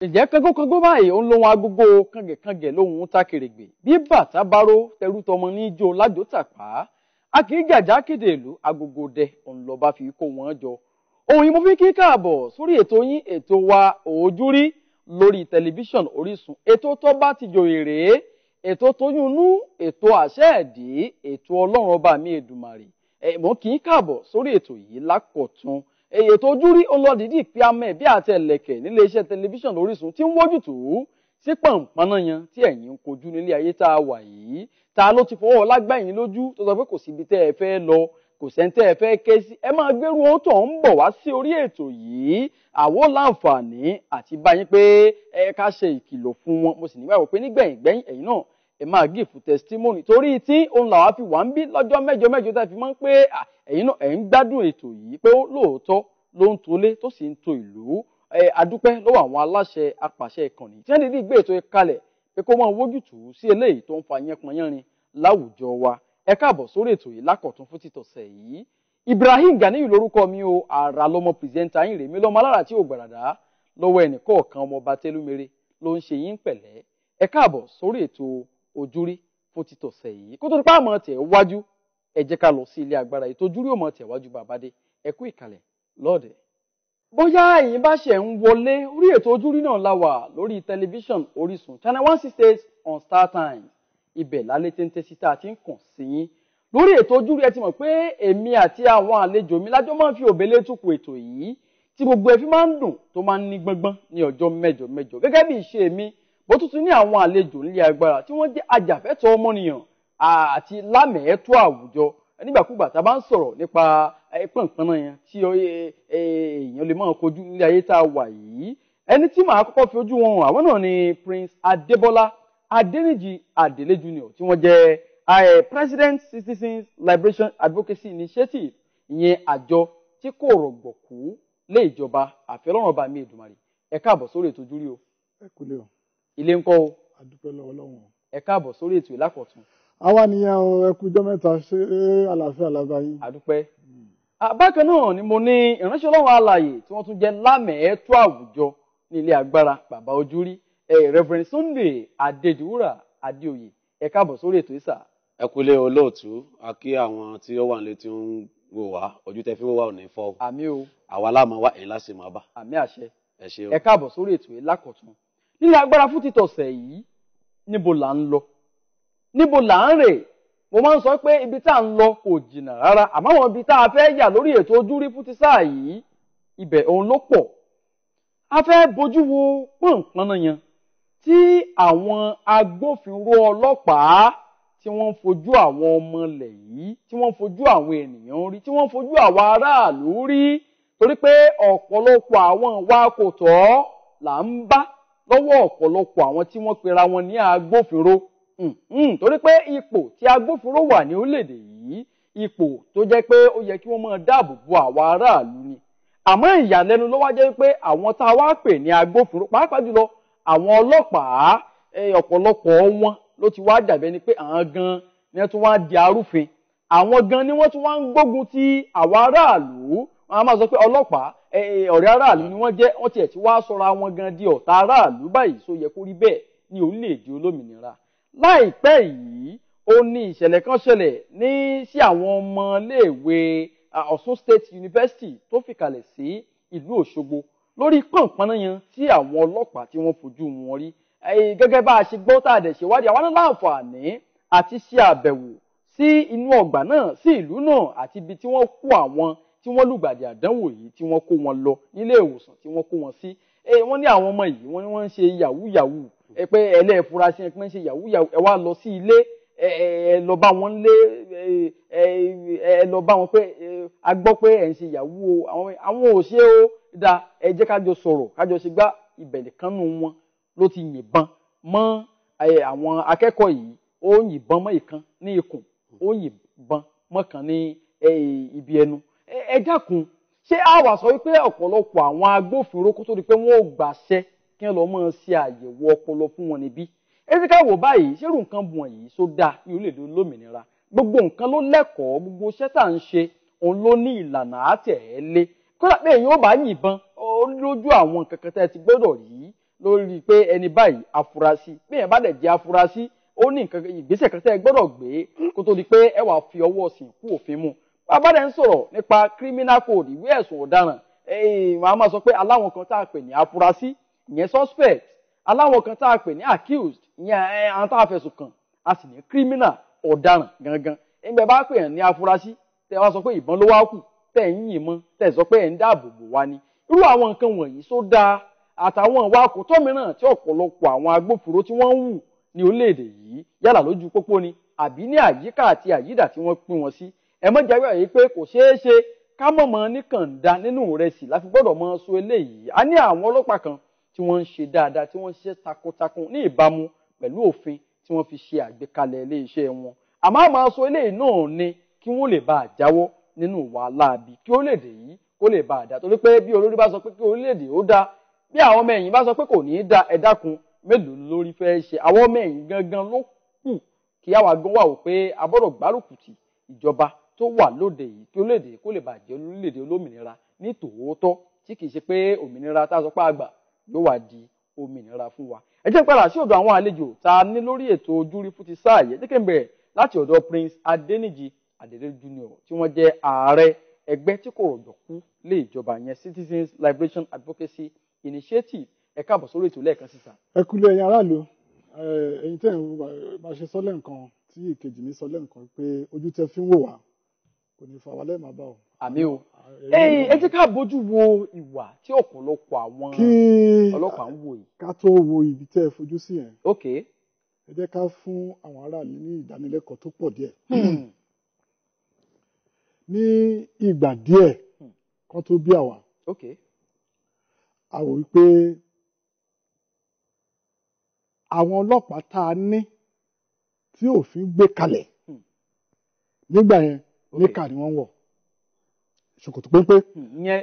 Ǹjẹ́ kángánkángan báyìí ó ń lóhun agogo kàngẹ̀kàngẹ̀ lóhun ta kèrègbè bí bàtà báró tẹrú tọmọ ní ijó lájò tàpá a kì í gàjà kéde ìlú agogo dẹ òun lọ bá fi kó wọn jọ. Ohun yìí mo fi kí káàbọ̀ sórí ètò yín ètò wa Ojúrí lórí tẹlifíṣàn Orísun. Ètò tó bá ti jòyè rèé, ètò tóyúnú, ètò àṣẹ ẹ̀dí, ètò Ọlọ́run ọba mi Èdùmàrè. Mo kì í káàbọ̀ sórí ètò yìí lákọ̀tún. Ètò Ojúrí olódìdí pé amẹ́ bí àti ẹ̀lẹ̀kẹ̀ nílé iṣẹ́ tẹlifíṣàn Orísun tí ń wójútó sí pọ̀npọ̀nàyàn tí ẹ̀yin ń kojú nílé ayé tá a wà yìí. Ta ló ti fọwọ́ lágbàyìn lójú tó sọ pé kò síbi tẹ́ ẹ fẹ́ lọ, kò sẹ́ni tẹ́ ẹ fẹ́ ké sí. Ẹ máa gbérú ohun tó ń bọ̀ wá sí orí ètò yìí. Àwo láǹfààní àti báyìí pé ẹ ká ṣe ìkìlọ̀ fún wọn. Mo sì nígbàgbọ́ pé nígbẹ̀yìn ẹ̀yin náà ẹ máa gífù testimony torí tí òun làwa fi wà ń bí lọ́jọ́ mẹ́jọ tá fi máa ń pé ẹ̀yin náà ẹ̀ ń gbádùn ètò yìí pé lóòótọ́ ló ń tolé tó sì ń to ìlú. Adúpẹ́ lọ́wọ́ àwọn aláṣẹ apàṣẹ ìkànnì tí wọ́n dìde gbé ètò kalẹ̀ pé kó máa wójútùú sí eléyìí tó ń fa yánpọnyánrin láwùjọ wa. Ẹ káàbọ̀ sórí ètò yìí lákọ̀tún fún títọ̀sẹ̀ yìí. Ibrahim Ganiyu lórúkọ mi o, àrà lọmọ pìrìsẹ́ńtà yín rèé mi lọ́mọ alára tí ò gbàràdá lọ́wọ́ ẹnìkọ̀ọ̀kan ọmọọba tẹ́lúmere ló ń ṣe yín pẹ̀lẹ́. Ẹ káàbọ̀ sórí ètò Ojúrí fún títọ̀sẹ̀ yìí. Kó tó di pé àmọ́ tẹ̀ wájú, ẹ jẹ́ ká lọ sí ilé agbára. Ètò Ojúrí ò mọ̀ tẹ̀ wájú bàbá dé. Ẹ kú ìkàlẹ̀ lọ́ọ̀dẹ̀. Bóyá ẹ̀yin bá ṣe ń wọlé, orí ètò Ojúrí náà la wà lórí tẹlifíṣàn Orísun channel 168 on Star Times. Ibẹ̀ lálẹ́ téńté síta tí ń kàn sí yín. Lórí ètò Ojúrí ẹ ti mọ̀ pé èmi àti àwọn àlejò mi lájọ́ máa ń fi òbélé túkù ètò yìí tí gbogbo ẹ fi máa ń dùn tó máa ń ní gbọ́ngbọ́n ní ọjọ́ mẹ́jọ. Gẹ́gẹ́ bí ìṣe mi, bó tuntun ní àwọn àlejò nílé agbára tí wọ́n jẹ́ ajàfẹ́tọ̀ọ́ ọmọnìyàn àti lámẹ̀ẹ́tọ́ àwùjọ. Nígbàkúgbà tá a bá ń sọ̀rọ̀ nípa pọ̀npọ̀nàyàn tí èèyàn lè máa kojú nílé ayé tá a wà yìí. Ẹni tí màá kọ́kọ́ fi ojú wọn hàn àwọn náà ni Prince Ademola Adeniji Adele Jr. tí wọ́n jẹ́ President Citizens Liberation Advocacy Initiative, ìyẹn àjọ tí kò rọ̀gbọ̀kú lé ìjọba àfẹ́lọ́run ọba mi Èdùmàrè. Ẹ káàbọ̀ sórí ètò Ojúrí o. Ẹ kúlẹ̀ o. Ilé ńkọ́ o. Adúpẹ́ lọ́wọ́ Ọlọ́run. Ẹ káàbọ̀ sórí ètò ìlákọ̀tún. Àwa nìyẹn o, ẹ kú ọjọ́ mẹ́ta, ṣé àlàáfíà lábá yín. Adúpẹ́. Bákan náà ni mo ní ìránṣẹ́ Ọlọ́run alààyè tí wọ́n tún jẹ́ lámẹ̀ẹ́tọ́ àwùjọ ní ilé agbára bàbá Ojúrí, Reverend Sunday Adédiwúrà Adéoyè. Ẹ káàbọ̀ sórí ètò ìsà. Ẹ kúlẹ̀ olóòtú, a kí àwọn tí ó wà nílé tí ń wò wá, ojú tẹ́ fi wò wá ò ní fọ́. Àmín o. Àwa la máa wá, ẹ̀yin la sì máa bá. Àmín àṣẹ. Ẹ ṣé o. Ẹ káàbọ̀ sórí ètò ìlákọ̀tún. Nílé agbára fún títọ̀sẹ̀ yìí, níbo là ń lọ? Níbo là ń rè? Mo máa ń sọ pé ibi tá à ń lọ kò jìnnà rárá, àmọ́ àwọn ibi tá a fẹ́ yà lórí ètò Ojúrí fún ti sáà yìí, ibẹ̀ òun ló pọ̀. A fẹ́ bójú wo pọ̀npọ̀nàyàn tí àwọn agbófinró ọlọ́pàá tí wọ́n ń fojú àwọn ọmọ ilẹ̀ yìí, tí wọ́n ń fojú àwọn ènìyàn rí, tí wọ́n ń fojú àwọn aráàlú rí, torí pé ọ̀pọ̀lọpọ̀ àwọn ìwà kò tọ́ là ń bá lọ́wọ́ ọ̀pọ̀lọpọ̀ àwọn tí wọ́n pera wọn ní agbófinró. Torí pé ipò tí agbófinró wà ní orílẹ̀-èdè yìí, ipò tó jẹ́ pé ó yẹ kí wọ́n máa dáàbò bo àwọn aráàlú ni. Àmọ́ ìyàlẹ́nu ló wá jẹ́ pé àwọn tá a wá pè ní agbófinró, pàápàá jùlọ àwọn ọlọ́pàá, ọ̀pọ̀lọpọ̀ wọn ló ti wá dàbí ẹni pé àwọn gan ni wọ́n tún wá di arúfin. Àwọn gan ni wọ́n tún wá ń gbógun ti àwọn aráàlú. Wọ́n á máa sọ pé ọlọ́pàá ọ̀rẹ́ aráàlú ni wọ́n jẹ́, wọ́n tiẹ̀ ti wá sọra wọn gan di ọ̀tá aráàlú báyìí. Só yẹ kó rí bẹ́ẹ̀ ní orílẹ̀-èdè olómìnira. Láìpẹ́ yìí ó ní ìṣẹ̀lẹ̀ kan ṣẹlẹ̀ ní sí àwọn ọmọléèwé Ọ̀ṣun State University tó fìkàlẹ̀ sí ìlú Òṣogbo lórí pọ̀npọ̀nàyàn tí àwọn ọlọ́pàá tí wọ́n fojú wọn rí. Gẹ́gẹ́ bá a ṣe gbọ́ tá a dẹ̀ ṣèwádìí, àwọn náà láǹfààní àti ṣe àbẹ̀wò sí inú ọgbà náà, sí ìlú náà àti ibi tí wọ́n kó àwọn tí wọ́n lùgbàdì àdánwò yìí tí wọ́n kó wọn lọ nílé ìwòsàn tí wọ́n kó wọn sí. Wọ́n ní àwọn ọmọ yìí wọ́n ní wọ́n ń ṣe yahoo pé ẹlẹ́ẹ̀furasí ẹ pé ń ṣe yahoo ẹ wá lọ sí ilé ẹ lọ bá wọn lé ẹ lọ bá wọn pé a gbọ́ pé ẹ ń ṣe yahoo àwọn ò ṣe ó da ẹ jẹ́ kájọ sọ̀rọ̀ kájọ ṣe gbá. Ìbẹ̀lẹ̀ kan nù wọn ló ti yìnbọn mọ́ àwọn akẹ́kọ̀ọ́ yìí, ó yìnbọn mọ́ ìkan ní ikùn, ó yìnbọn mọ́ kan ní ibi ẹnu. Ẹ dákun, ṣé a wá sọ wípé ọ̀pọ̀lọpọ̀ àwọn agbófinró kó tó di pé wọ́n ò gbàṣẹ kí wọ́n lọ máa ṣe àyẹ̀wò ọpọlọ fún wọn níbí? Ẹ ti ká wò báyìí, ṣérù nǹkan wọ̀nyí só dáa ní orílẹ̀-èdè olómìnira? Gbogbo nǹkan ló lẹ́kọ̀ọ́, gbogbo iṣẹ́ tá à ń ṣe òun ló ní ìlànà àtẹ̀lé. Kódà pé èyí ó bá yìnbọn ó lójú àwọn nǹkan kan tẹ́ ti gbọ́dọ̀ rí lórí pé ẹni báyìí afurasí bí èèyàn bá dẹ̀ jẹ́ afurasí ó ní nǹkan ìgbésẹ̀ kan tẹ́ ẹ gbọ́dọ̀ gbé kó tó di pé ẹ wà fi ọwọ́ sìnkú òfin mú bàbá dẹ̀ ń sọ̀rọ̀ nípa criminal code ìwé ẹ̀sùn ọ̀daràn màá máa sọ pé aláwọn kan tá a pè ní afurasí ìyẹn suspect aláwọn kan tá a pè ní accused ìyẹn àwọn tá a fẹ̀sùn kàn a sì ní criminal ọ̀daràn gangan ẹgbẹ́ bá pè yàn ní afurasí tẹ́ wá sọ pé ìbọn ló wá kù tẹ́ ń yìn mọ́ tẹ́ sọ pé ẹ̀ ń dáàbò bò wá ní irú àwọn nǹkan wọ̀nyí só dáa àtàwọn ìwà àkótọ́ mìíràn tí ọ̀pọ̀lọpọ̀ àwọn agbófinró tí wọ́n ń wù ní orílẹ̀-èdè yìí yálà lójú pópó ni àbí ní àyíká àti àyídà tí wọ́n pín wọn sí ẹ mọ́ jáwé àyè pé kò ṣeé ṣe ká mọ̀mọ́ níkàndá nínú ìrẹsì láti gbọ́dọ̀ mọ́ so eléyìí a ní àwọn ọlọ́pàá kan tí wọ́n ń ṣe dáadáa tí wọ́n ń ṣiṣẹ́ takuntakun ní ìbámu pẹ̀lú òfin tí wọ́n fi ṣe àgbékalẹ̀ iléeṣẹ́ wọn àmọ́ àmọ́ so eléyìí náà ni kí wọ́n lè bá àjáwọ́ nínú ìwà láabi kí orílẹ̀-èdè yìí kó lè bá àdá torí pé bí olórí bá sọ pé kí orílẹ̀-èdè ó dáa bí àwọn ọmọ ẹ̀yìn bá sọ pé kò ní í da ẹ dákun mélòó lórí fẹ́ ṣe àwọn ọmọ ẹ̀yìn gangan ló kù kí àwa gan wà wò pé a gbọ́dọ̀ gbárùkù tì ìjọba tó wà lóde yìí kí orílẹ̀-èdè kó lè bàjẹ́ orílẹ̀-èdè olómìnira ní tòótọ́ tí kì í ṣe pé òmìnira tá a sọ pé àgbà yóò wá di òmìnira fún wa. ẹ jẹ́ padà sí ọ̀dọ̀ àwọn àlejò tá a ní lórí ètò ojúrí fún ti sáà yìí jẹ́ kí n bẹ̀rẹ̀ láti ọ̀dọ̀ Prince Adéníjì Adédè Junior tí wọ́n jẹ́ ààrẹ ẹgbẹ́ tí kò rọ̀gbọ̀kú lé ìjọba yẹn Citizens Liberation Advocacy Initiative ẹ káàbọ̀ sórí ètò lẹ́ẹ̀kan sísà. ẹ kúlẹ̀ ẹ̀yin aráàlú ẹ̀yin tẹ́ ẹ̀ bá ṣe sọ́lẹ̀ nǹkan tí ìkejì mi sọ́lẹ̀ nǹkan pé ojú tẹ́ fi ń wò wá kò ní fa wa lẹ́ẹ̀ma bá o. àmì o ẹ jẹ́ ká bójú wo ìwà tí ọ̀pọ̀lọpọ̀ àwọn ọlọ́pàá ń wò yìí. ká tó wo ibi tẹ́ ẹ fojú sí yẹn. ok. ẹ jẹ́ ká fún àwọn aráàlú ní ìdánilẹ́kọ̀ọ́ tó pọ̀ díẹ̀. ní ìgbà díẹ̀ kan tó bí àwa. ok. a wò wípé àwọn ọlọ́pàá tá a ní tí òfin gbé kalẹ̀ nígbà yẹn níkà ni wọ́n wọ̀ ṣòkòtò péńpé. ìyẹn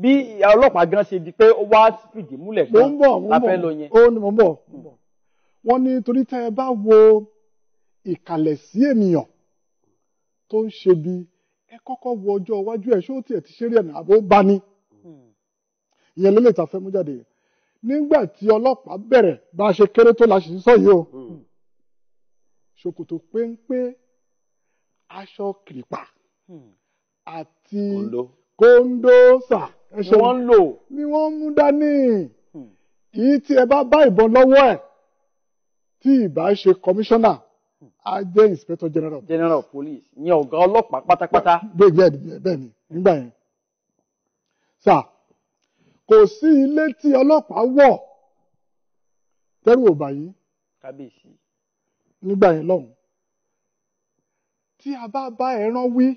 bí ọlọ́pàá gan ṣe di pé ó wá fìdí múlẹ̀ gan láfẹ́ lọ yẹn. ó ní mo ń bọ̀ wọ́n ní torí tẹ́ ẹ bá wo ìkàlẹ̀ sí ènìyàn tó ń ṣe bí ẹ kọ́kọ́ wo ọjọ́ iwájú ẹ̀ ṣó tiẹ̀ ti ṣeré ẹ̀nà àbó bá ní. ìyẹn lélẹ̀ tá a fẹ́ mú jáde nígbà tí ọlọ́pàá bẹ̀rẹ̀ bá a ṣe kéré tó la ṣì ń sọ yìí o ṣòkòtò péńpé aṣọ kìrìpà àti kóńdósà wọ́n ń lò ni wọ́n mú dání yìí tí ẹ bá bá ìbọn lọ́wọ́ ẹ̀ tí ìbá ṣe kọmíṣánná á jẹ́ inspector general of police ìyẹn ọ̀gá ọlọ́pàá pátápátá. bẹ́ẹ̀ ni nígbà yẹn sà kò sí ilé tí ọlọ́pàá wọ̀ tẹ́rù ò bá yín kábíyèsí nígbà yẹn lọ́hùn tí a bá bá ẹran wí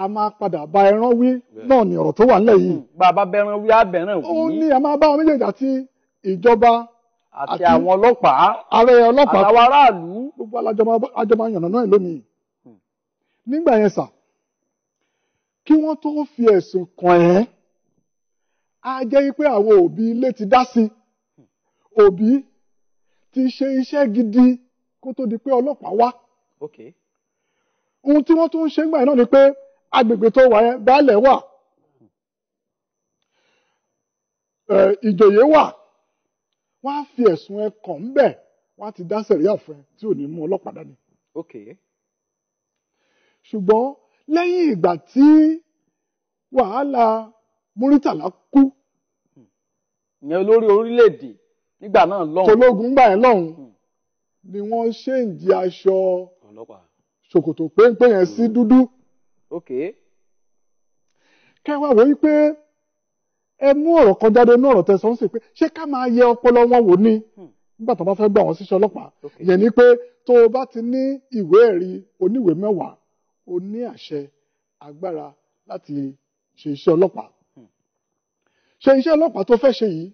a máa padà bá ẹran wí náà ni ọ̀rọ̀ tó wà nílẹ̀ yìí. bàbá bẹran wí abẹ̀ràn wí. ó ní a máa bá àwọn méjèèjì àti ìjọba àti àwọn ọlọ́pàá ààrẹ ọlọ́pàá àtàwọn aráàlú gbogbo alájọmọ yànnà náà lónìí. nígbà yẹn sà kí wọ́n tó fi ẹ̀sùn kàn ẹ́ á jẹ́ pé àwọn òbí ilé ti dá sí òbí ti ṣe iṣẹ́ gidi kó tó di pé ọlọ́pàá wá. okay. ohun tí wọ́n tún ń ṣe nígbà yẹn náà ni pé agbègbè tó wà yẹn baálẹ̀ wà ìjòyè wà wọ́n á fi ẹ̀sùn ẹ kàn ń bẹ̀ wọ́n á ti dá sẹ̀ríà fún ẹ tí ò ní mú ọlọ́pàá dání. okay. ṣùgbọ́n lẹ́yìn ìgbà tí wàhálà Múrítàlá kú. ìyẹn olórí orílẹ̀-èdè nígbà náà lọ́hùn. tológun gbà yẹn lọ́hùn ni wọ́n ṣèǹjì aṣọ ṣòkòtò péńpé yẹn sí dúdú. okay. kẹwàá wò wí pé ẹ mú ọ̀rọ̀ kan jáde ní ọ̀rọ̀ tẹ̀sán sí pé ṣé ká máa yẹ ọpọlọ wọn wò ni nígbà tó bá fẹ́ gbà wọ́n síṣẹ́ ọlọ́pàá. ìyẹn ni pé tó o bá ti ní ìwé ẹ̀rí oníwèé 10 o ní àṣẹ agbára láti ṣe iṣẹ́ ọlọ́pàá. ṣe iṣẹ́ ọlọ́pàá tó fẹ́ ṣe yìí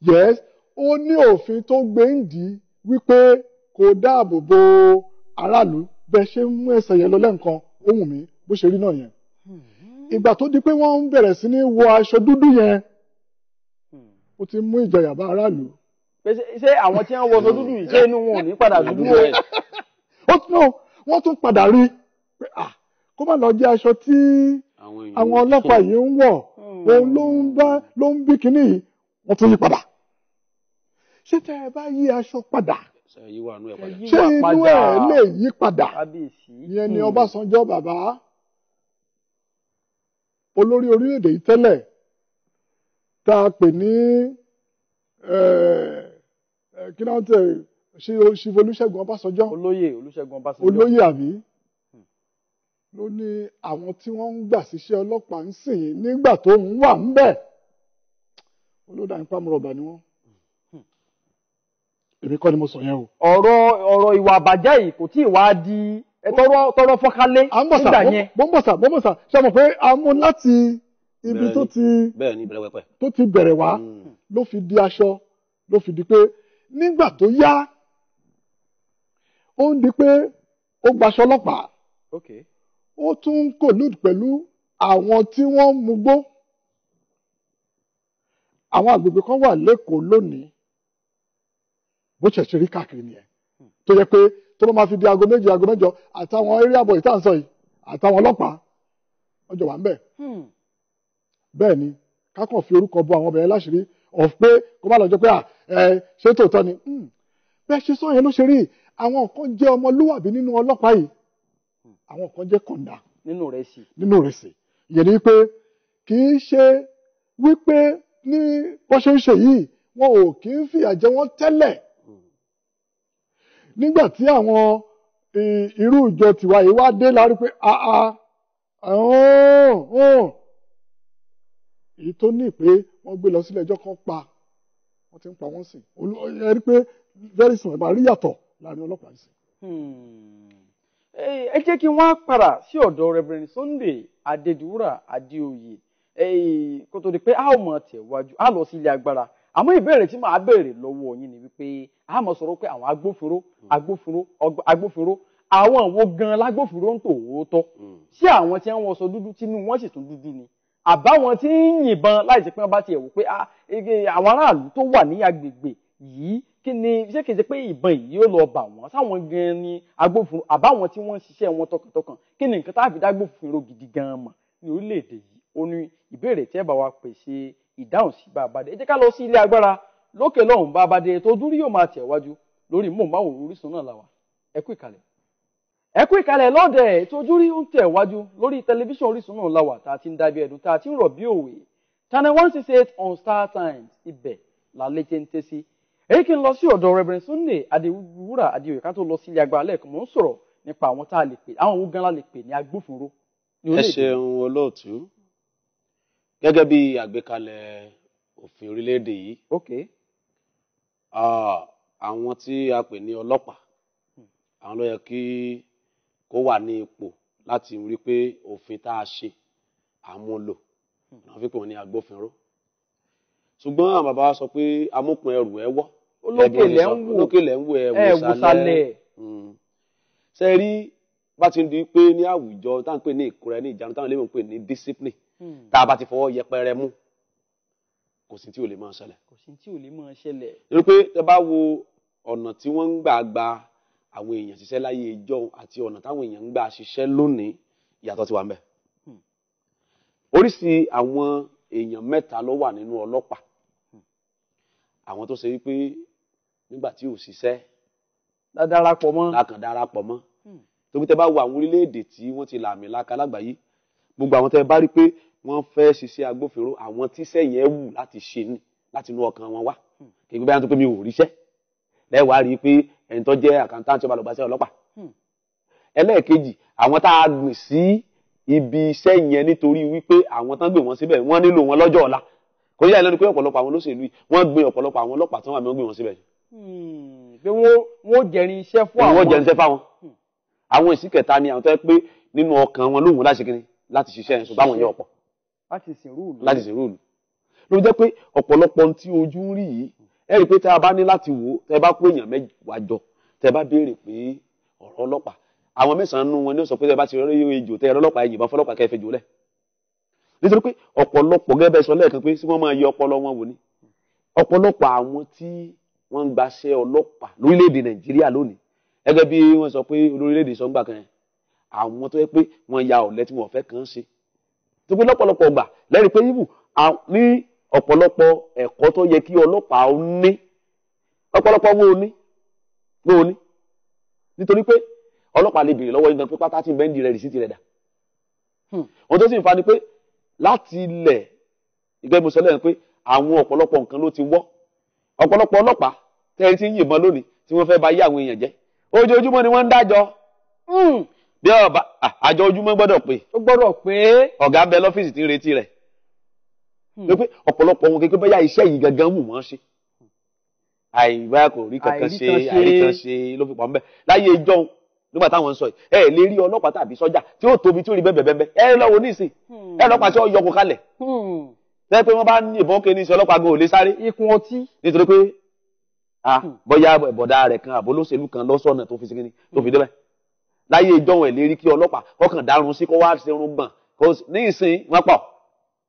yes ó ní òfin tó gbé ń dì í wípé kó dáàbò bo aráàlú bẹ́ẹ̀ ṣe ń mú ẹsẹ̀ yẹn lọ lẹ́ǹkan ohun mi bó ṣe rí náà yẹn. ìgbà tó di pé wọ́n ń bẹ̀rẹ̀ sí ní wọ aṣọ dúdú yẹn ó ti mú ìjọyà bá aráàlú. ṣé àwọn tí wọ́n wọ aṣọ dúdú yìí ṣé inú wọn ò ní padà dúdú rẹ̀? wọ́n tún padà rí pé kó má lọ jẹ́ aṣọ tí àwọn ọlọ́pàá yìí ń wọ̀ òun ló ń bí kinní yìí wọ́n tún yí padà. ṣé tẹ́ ẹ bá yí aṣọ padà ṣe inú ẹ̀ lè yí padà ìyẹn ni Ọbásanjọ́ bàbá olórí orílẹ̀-èdè yìí tẹ́lẹ̀ tá a pè ní kí náà tẹ̀ ṣe Olúṣẹ́gun Ọbásanjọ́ olóyè àbí ló ní àwọn tí wọ́n ń gbà síṣẹ́ ọlọ́pàá ń sìn nígbà tó ń wà ń bẹ̀ olódà nípa mọ̀rọ̀bà ni wọ́n èmi kọ́ ni mo sọ yẹn o. ọ̀rọ̀ ìwà àbàjẹ́ yìí kò tí ì wá di tọrọ fọ́kálé nígbà yẹn. bó ń bọ̀ sà ṣe mọ̀ pé a mú láti ibi tó ti bẹ̀rẹ̀ wá ló fi di aṣọ ló fi di pé nígbà tó yá ó ń di pé ó gbaṣọ ọlọ́pàá ó tún ń collude pẹ̀lú àwọn tí wọ́n ń mugbó àwọn àgbègbè kan wà lẹ́kọ̀ọ́ lónìí bó ṣẹ̀ṣẹ̀ rí káàkiri nìyẹn tó yẹ pé tó ló máa fi di aago méje aago mẹ́jọ àtàwọn area boy tá à ń sọ yìí àtàwọn ọlọ́pàá ọjọ́ wà ń bẹ̀. bẹ́ẹ̀ ni kákan fi orúkọ bọ àwọn obìnrin láṣìírí of pé kó má lọ jọ pé ṣé tòótọ́ ni bẹ́ẹ̀ ṣe sọ yẹn ló ṣe rí àwọn kan jẹ́ ọmọlúwàbí nínú ọlọ́pàá yìí àwọn kan jẹ́ kọ̀ǹdà nínú rẹ̀ sí ìyẹn ni pé kì í ṣe wípé ní bó ṣe ń ṣe yìí wọn ò kì í fìyà jẹ wọ́n tẹ́lẹ̀ nígbà tí àwọn irú ìjọ tiwa yìí wá dé lárí pé èyí tó ní pé wọ́n gbé lọ sílé ẹjọ́ kan pa wọ́n ti ń pa wọ́n sìn ẹ rí pé very soon ẹ máa rí yàtọ̀ láàrin ọlọ́pàá sí. ẹ jẹ́ kí wọ́n á padà sí ọ̀dọ̀ Reverend Sunday Adédìwúrà Adéoyè kó tó di pé a ó mọ̀ tẹ̀wájú a lọ sí ilé agbára àmọ́ ìbéèrè tí màá béèrè lọ́wọ́ yín ni wípé a mọ̀ sọ̀rọ̀ pé àwọn agbófinró àwọn wo gan lágbófinró ń tòótọ́ ṣé àwọn tí wọ́n wọṣọ dúdú tínú wọ́n sì tún dúdú ni àbáwọn tí ń yìnbọn láì ṣe pé wọ́n bá tiẹ̀ wò pé àwọn aráàlú tó wà ní agbègbè yìí kí ni ṣé kìí ṣe pé ìbọn yìí yóò lọ bà wọ́n sáwọn gan ni agbófinró àbáwọn tí wọ́n ń ṣiṣẹ́ wọn tọkàntọkàn kí ni nǹkan tá a fi dágbófinró gidi gan mọ̀ ní orílẹ̀-èdè yìí ó ní ìbéèrè tí ẹ bá wa pèsè ìdáhùn sí bá a bá dé ẹ jẹ́ ká lọ sí ilé agbára lókè lọ́hùn bá a bá dé Ètò Ojúrí yóò máa tẹ̀wájú lórí móhùnmáwòrán Orísun náà làwà ẹ kú ìkàlẹ̀ lọ́dẹ̀ Ètò Ojúrí ń tẹ̀wájú lórí tẹlifíṣàn Orísun náà làwà tá a ti ń dábí ẹ̀dùn tá a ti ń rọ̀ bí òwe channel 168 on Star Times ibẹ̀ lálẹ́ tẹ́ ń tẹ́ sí èyí kí n lọ sí ọ̀dọ̀ Reverend Sunday Adéwúrà Adéoyè ká tó lọ sí ilé agbára lẹ́ẹ̀kan mò ń sọ̀rọ̀ nípa àwọn tá a lè pè àwọn owó gan la lè pè ní agbófinró. ẹ ṣeun olóòtú gẹ́gẹ́ bí àgbékalẹ̀ òfin orílẹ̀-èdè yìí àwọn tí a pè ní ọlọ́pàá àwọn ló yẹ kí kó wà ní ipò láti rí pé òfin tá a ṣe àmúlò àwọn fi pè wọ́n ní agbófinró ṣùgbọ́n àwọn bàbá wa sọ pé amókun ẹrù ẹ wọ́ olókè lẹ́ ń wò ẹ wòsàlẹ̀ ṣe rí bá ti ń di pé ní àwùjọ táwọn pè ní ìkóra ní ìjánu táwọn lè pè ní discipline tá a bá ti fọwọ́ yẹpẹrẹ mú kò sí tí ò lè máa ṣẹlẹ̀. torí pé tẹ bá wo ọ̀nà tí wọ́n ń gbà gba àwọn èèyàn ṣiṣẹ́ láyé ìjọ àti ọ̀nà táwọn èèyàn ń gbà ṣiṣẹ́ lónìí ìyàtọ̀ ti wà ńbẹ̀. oríṣi àwọn èèyàn mẹ́ta ló wà nínú ọlọ́pàá àwọn tó ṣe wípé nígbà tí ò ṣiṣẹ́ lákàn darapọ̀ mọ́ tóbi tẹ bá wo àwọn orílẹ̀-èdè tí wọ́n ti làmì láka lágbàáyé gbogbo àwọn tẹ bá rí pé wọ́n fẹ́ ṣiṣẹ́ agbófinró àwọn tíṣẹ́ yẹn wù láti ṣe ní láti inú ọkàn wọn wá kì í gbé báyà tó pé mi ò ríṣẹ́ lẹ́wàá rí i pé ẹni tó jẹ́ àkàntàǹtì ọba lọ́gbàṣẹ́ ọlọ́pàá. ẹlẹ́ẹ̀kejì àwọn tá a gbìn sí ibi iṣẹ́ yẹn nítorí wípé àwọn tán gbé wọn síbẹ̀ wọ́n nílò wọn lọ́jọ́ ọ̀la kò yá ìlẹ́nu pé ọ̀pọ̀lọpọ̀ àwọn olóṣèlú yìí wọ́n gbé ọ̀pọ̀lọpọ̀ àwọn ọlọ́pàá tí wọ́n gbé wọn síbẹ̀. pé wọ́n jẹrin iṣẹ́ fún àwọn. wọ́n jẹrin iṣẹ́ fáwọn. àwọn ìsìnkẹta ni àwọn tó yẹ pé nínú ọkàn wọn lóhùn láti kíni láti ṣiṣẹ́ yẹn ṣùgbọ́n àwọn yẹn ọ̀pọ̀. láti sìn rúùlù. ló jẹ́ pé ọ̀pọ̀lọpọ̀ tí ojú ń rí yìí ẹ rí i pé tẹ́ a bá ní láti wò ó tẹ́ bá pé èèyàn mẹ́wàá jọ tẹ́ bá béèrè pé ọ̀rọ̀ ọlọ́pàá àwọn mẹ́sàn-án nínú wọn ni ó sọ pé tẹ́ bá ti rí ejò tẹ́ ẹ̀rọ ọlọ́pàá ẹ̀yìn bá fọlọ́pàá kẹ́ ẹ fẹ́ jò lẹ̀. nítorí pé ọ̀pọ̀lọpọ̀ gẹ́gẹ́ bẹ́ẹ̀ sọ lẹ́ẹ̀kan pé sí wọ́n máa yẹ ọpọlọ wọn wò ni ọ̀pọ̀lọpọ̀ àwọn tí wọ́n ń gbaṣẹ́ ọlọ́pàá lórílẹ̀‐èdè Nàìjíríà lónìí gẹ́gẹ́ bí wọ́n sọ pé olórílẹ̀‐èdè sọ ń gbà kan yẹn àwọn tó yẹ pé wọ́n ya ọ̀lẹ tí wọ́n fẹ́ kàn ṣe tó pé lọ́pọ̀lọpọ̀ gbà lẹ́rìí pé ibù ní ọ̀pọ̀lọpọ̀ ẹ̀kọ́ tó yẹ kí ọlọ́pàá ó ní ọ̀pọ̀lọpọ̀ wo ní nítorí pé ọlọ́pàá lè béèrè lọ́wọ́ yín gan pé pátá tí ń bẹ́ńdì rẹ̀ rìsíìtì rẹ̀ dà. Ohun tó sì ń fa ni pé láti ilẹ̀ ìgbẹ́ mo sọ lẹ́yìn pé àwọn ọ̀pọ̀lọpọ̀ nǹkan ló ti wọ́ ọ̀pọ̀lọpọ̀ ọlọ́pàá tẹ́rí tí ń yìnbọn lónìí tí wọ́n fẹ́ bà yé àwọn èèyàn jẹ́ ojoojúmọ́ ni wọ́n ń dájọ́ bí ọba àjọ ojúmọ́ gbọ́dọ̀ pé ọ̀gá ń bẹ lọ́fíìsì tí ń retí rẹ̀ pé ọ̀pọ̀lọpọ̀ wọn kékeré bẹ́yà iṣẹ́ yìí gangan wù wọ́n ṣe àìbá kò rí kankan ṣe àìríkan ṣe ló fi pọ̀ mbẹ́ láyé ìjọ nígbà táwọn ń sọ yìí lè rí ọlọ́pàá tàbí sọ́jà tí ó tóbi tí ó rí bẹ́ẹ̀ lọ́wọ́ nísìn ọlọ́pàá tí ó yọkù kalẹ̀ tẹ́ pé wọ́n bá ní ìbọn kéde iṣẹ́ ọlọ́pàá gan ò lè sáré ikùn ọtí nítorí pé bóyá bọ̀dá rẹ̀ kan àbólóṣèlú kan lọ́sọ̀nà tó fi sí kíní tó fi débẹ̀ láyé ìjọ wọn lè rí kí ọlọ́pàá kọkàn dárun sí kó wá ṣerun gbọ̀n ní ìsìn wọn pọ̀